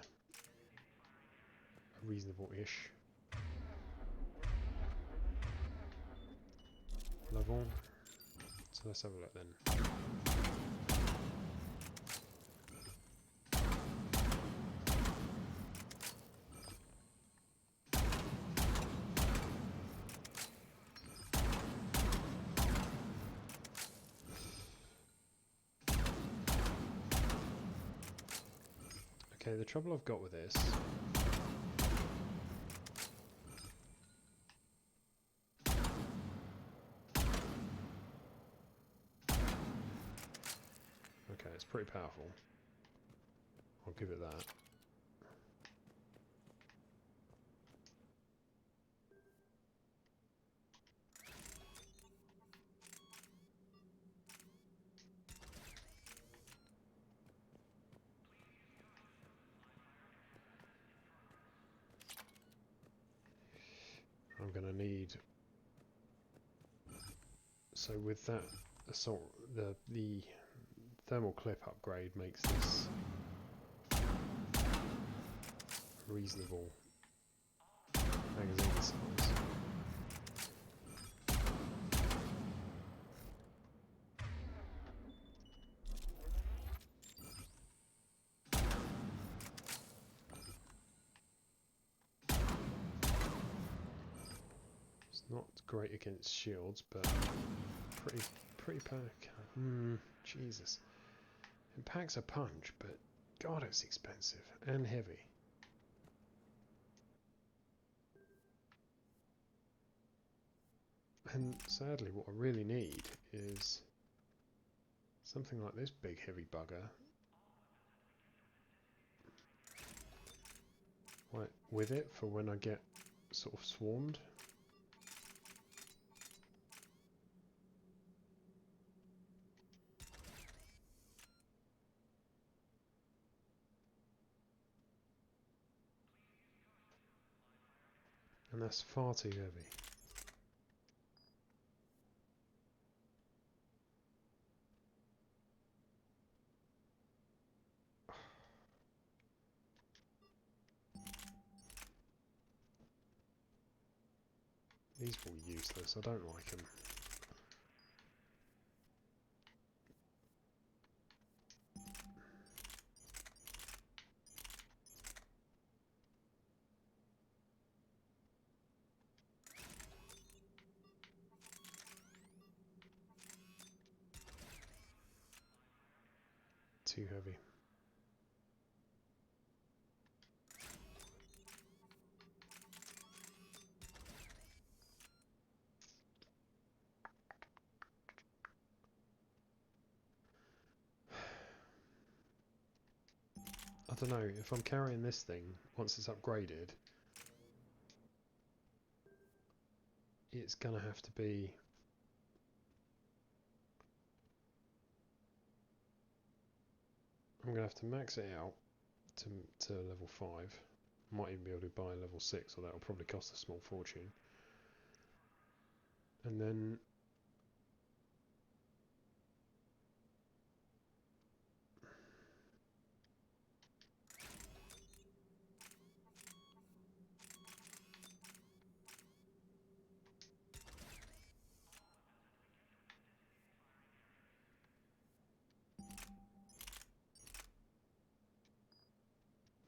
reasonable-ish level. So let's have a look then. Okay, the trouble I've got with this okay, it's pretty powerful. I'll give it that. I'm going to need, so with that assault, the thermal clip upgrade makes this reasonable magazine size. It's not great against shields, but pretty pack. Jesus. It packs a punch, but God, it's expensive and heavy. And sadly, what I really need is something like this big heavy bugger. Like, with it for when I get sort of swarmed. And that's far too heavy. These are all useless, I don't like them. Too heavy. don't know, if I'm carrying this thing, once it's upgraded, it's gonna have to be... I'm gonna have to max it out to level 5. Might even be able to buy level 6, or that'll probably cost a small fortune. And then...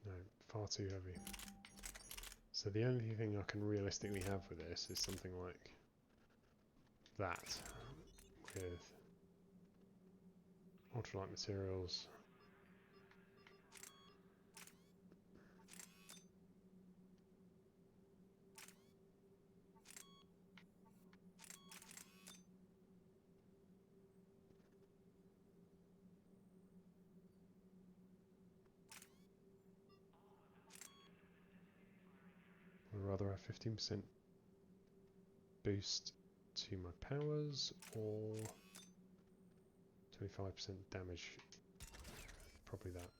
No, far too heavy. So the only thing I can realistically have with this is something like that, with ultralight materials. I'd rather have 15% boost to my powers, or 25% damage. Probably that.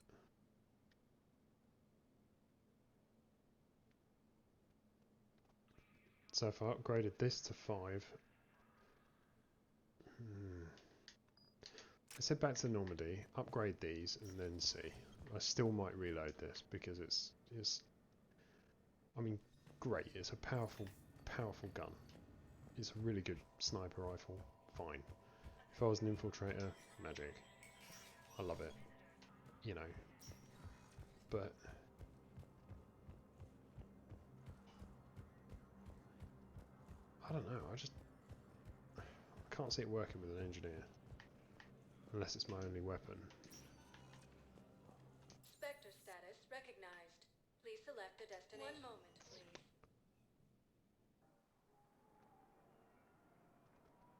So if I upgraded this to 5, let's head back to Normandy, upgrade these, and then see. I still might reload this because it's I mean, great. It's a powerful gun. It's a really good sniper rifle. Fine. If I was an infiltrator, magic. I love it. You know. But I don't know. I can't see it working with an engineer. Unless it's my only weapon. Spectre status recognized. Please select a destination. One moment, please.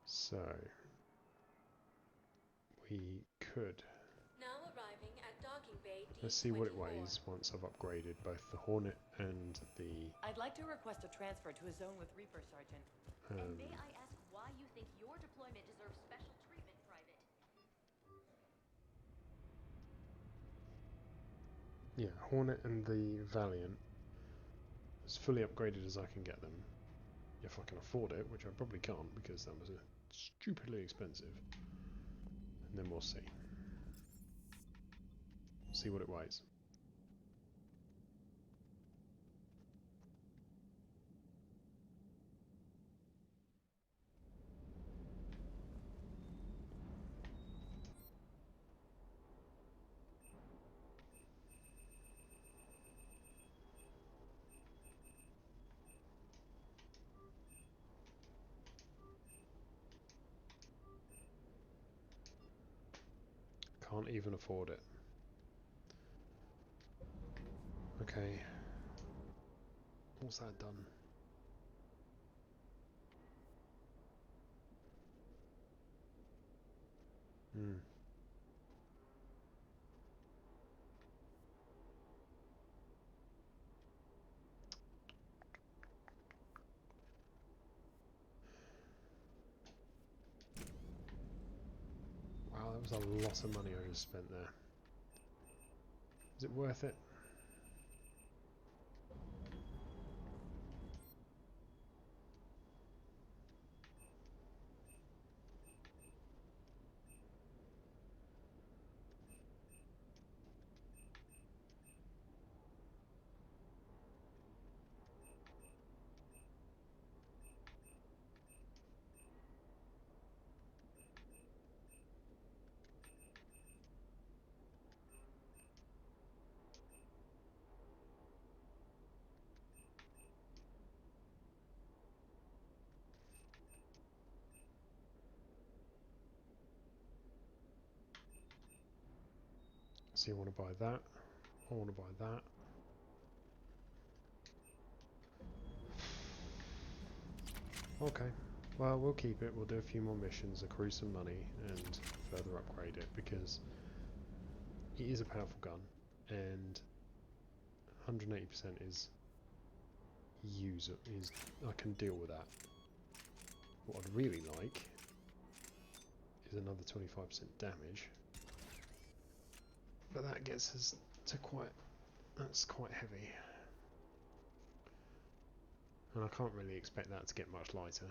So we could. Now arriving at docking bay D24. Let's see what it weighs once I've upgraded both the Hornet and the... I'd like to request a transfer to a zone with Reaper, Sergeant. And may I ask why you think your deployment deserves special treatment, Private? Yeah, Hornet and the Valiant, as fully upgraded as I can get them, if I can afford it, which I probably can't because that was stupidly expensive. And then we'll see. See what it weighs. Can't even afford it. Okay. What's that done? Wow, that was a lot of money I just spent there. Is it worth it? So you want to buy that, I want to buy that. Okay, well we'll keep it, we'll do a few more missions, accrue some money and further upgrade it because it is a powerful gun. and 180% is I can deal with that. What I'd really like is another 25% damage, but that gets us to that's quite heavy, and I can't really expect that to get much lighter.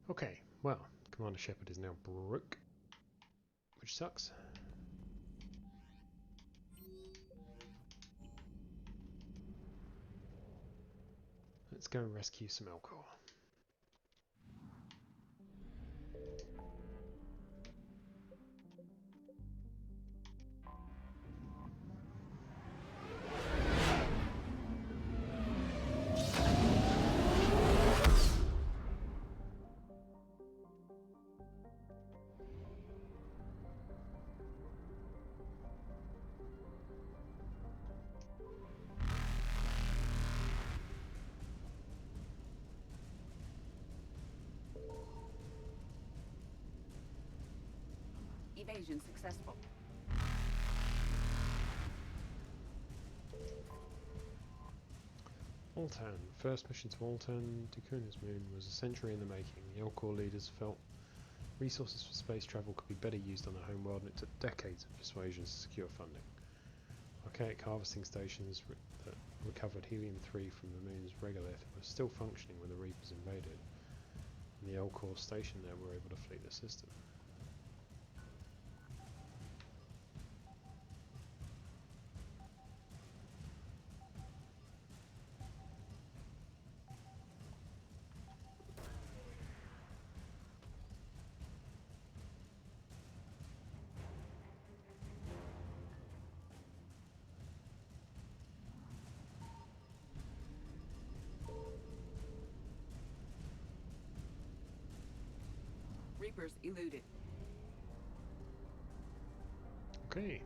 Okay, well, Commander Shepard is now broke, which sucks. Let's go and rescue some Elcor. Evasion successful. Altan. First mission to Altan, Dakuna's moon, was a century in the making. The Elcor leaders felt resources for space travel could be better used on the homeworld, and it took decades of persuasion to secure funding. Archaic harvesting stations that recovered helium-3 from the moon's regolith were still functioning when the Reapers invaded, and the Elcor station there were able to fleet the system. Reapers eluded. Okay.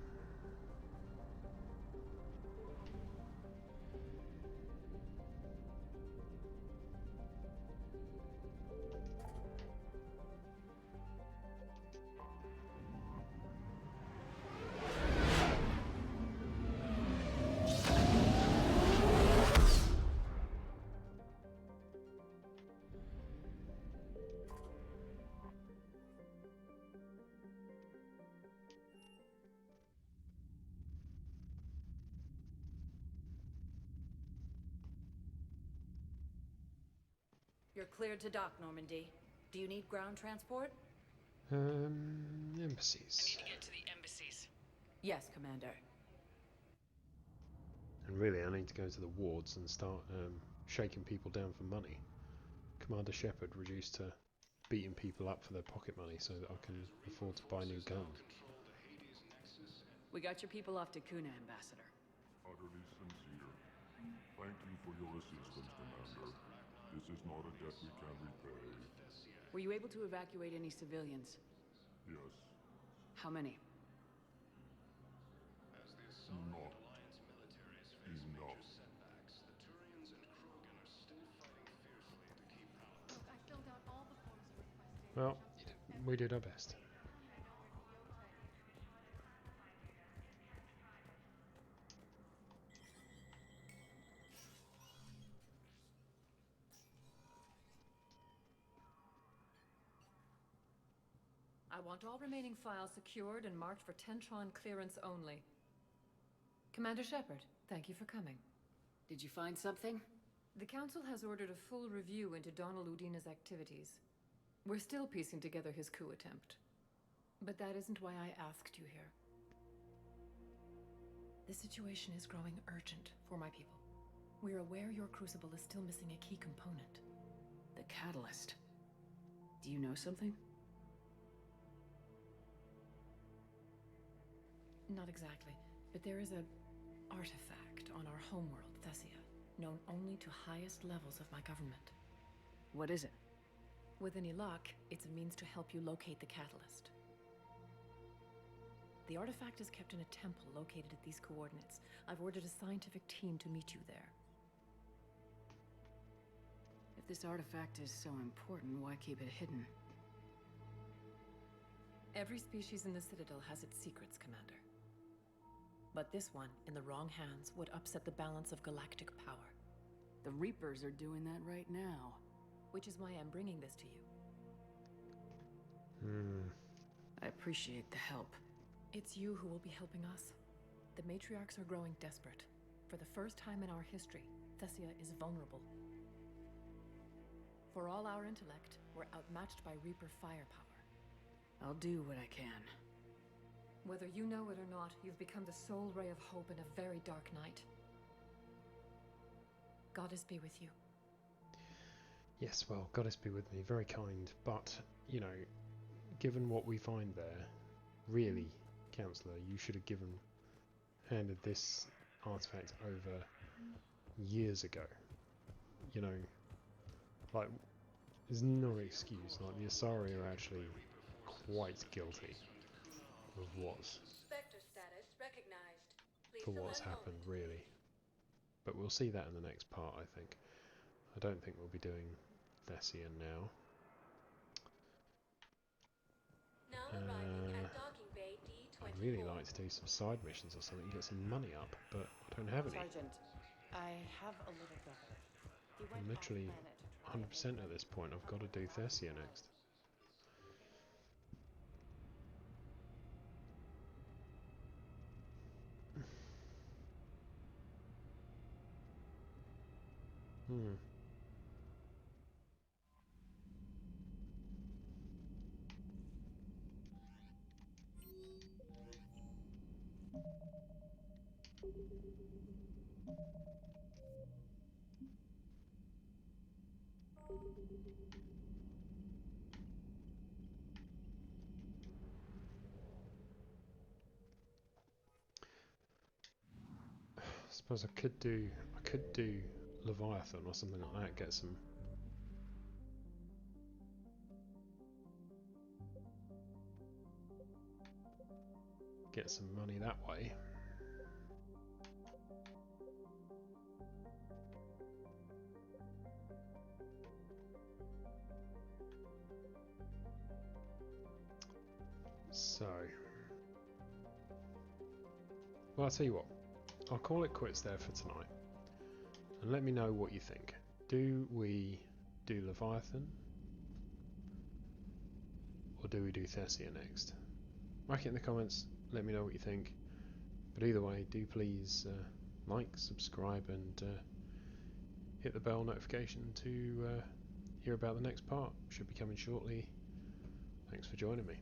You're cleared to dock, Normandy. Do you need ground transport? Embassies. I need to get to the embassies. Yes, Commander. And really, I need to go to the wards and start shaking people down for money. Commander Shepard reduced to beating people up for their pocket money so that I can afford to buy new guns. We got your people off Dakuna, Ambassador. Utterly sincere. Thank you for your assistance, Commander. This is not a debt we can repay. Were you able to evacuate any civilians? Yes. How many? Not enough. Look, I filled out all the forms you requested. Well, we did our best. I want all remaining files secured and marked for Tentron clearance only. Commander Shepard, thank you for coming. Did you find something? The Council has ordered a full review into Donald Udina's activities. We're still piecing together his coup attempt. But that isn't why I asked you here. The situation is growing urgent for my people. We're aware your crucible is still missing a key component. The catalyst. Do you know something? Not exactly, but there is an artifact on our homeworld, Thessia, known only to highest levels of my government. What is it? With any luck, it's a means to help you locate the catalyst. The artifact is kept in a temple located at these coordinates. I've ordered a scientific team to meet you there. If this artifact is so important, why keep it hidden? Every species in the Citadel has its secrets, Commander. But this one, in the wrong hands, would upset the balance of galactic power. The Reapers are doing that right now. Which is why I'm bringing this to you. I appreciate the help. It's you who will be helping us. The matriarchs are growing desperate. For the first time in our history, Thessia is vulnerable. For all our intellect, we're outmatched by Reaper firepower. I'll do what I can. Whether you know it or not, you've become the sole ray of hope in a very dark night. Goddess be with you. Yes, well, Goddess be with me. Very kind. But, you know, given what we find there, really, Counselor, you should have handed this artifact over years ago. You know, like, there's no excuse. Like, the Asari are actually quite guilty of Spectre status recognized. Please for what's select happened, really. But we'll see that in the next part, I think. I don't think we'll be doing Thessia now. arriving at docking bay D24. I'd really like to do some side missions or something, get some money up, but I don't have any. Sergeant, I have a little brother. He went I'm literally off planet to try 100% at this point. I've got to do Thessia next. I suppose I could do Leviathan or something like that, get some money that way. So, well, I'll tell you what, I'll call it quits there for tonight, and let me know what you think. Do we do Leviathan, or do we do Thessia next? Write it in the comments, let me know what you think. But either way, do please like, subscribe, and hit the bell notification to hear about the next part. Should be coming shortly. Thanks for joining me.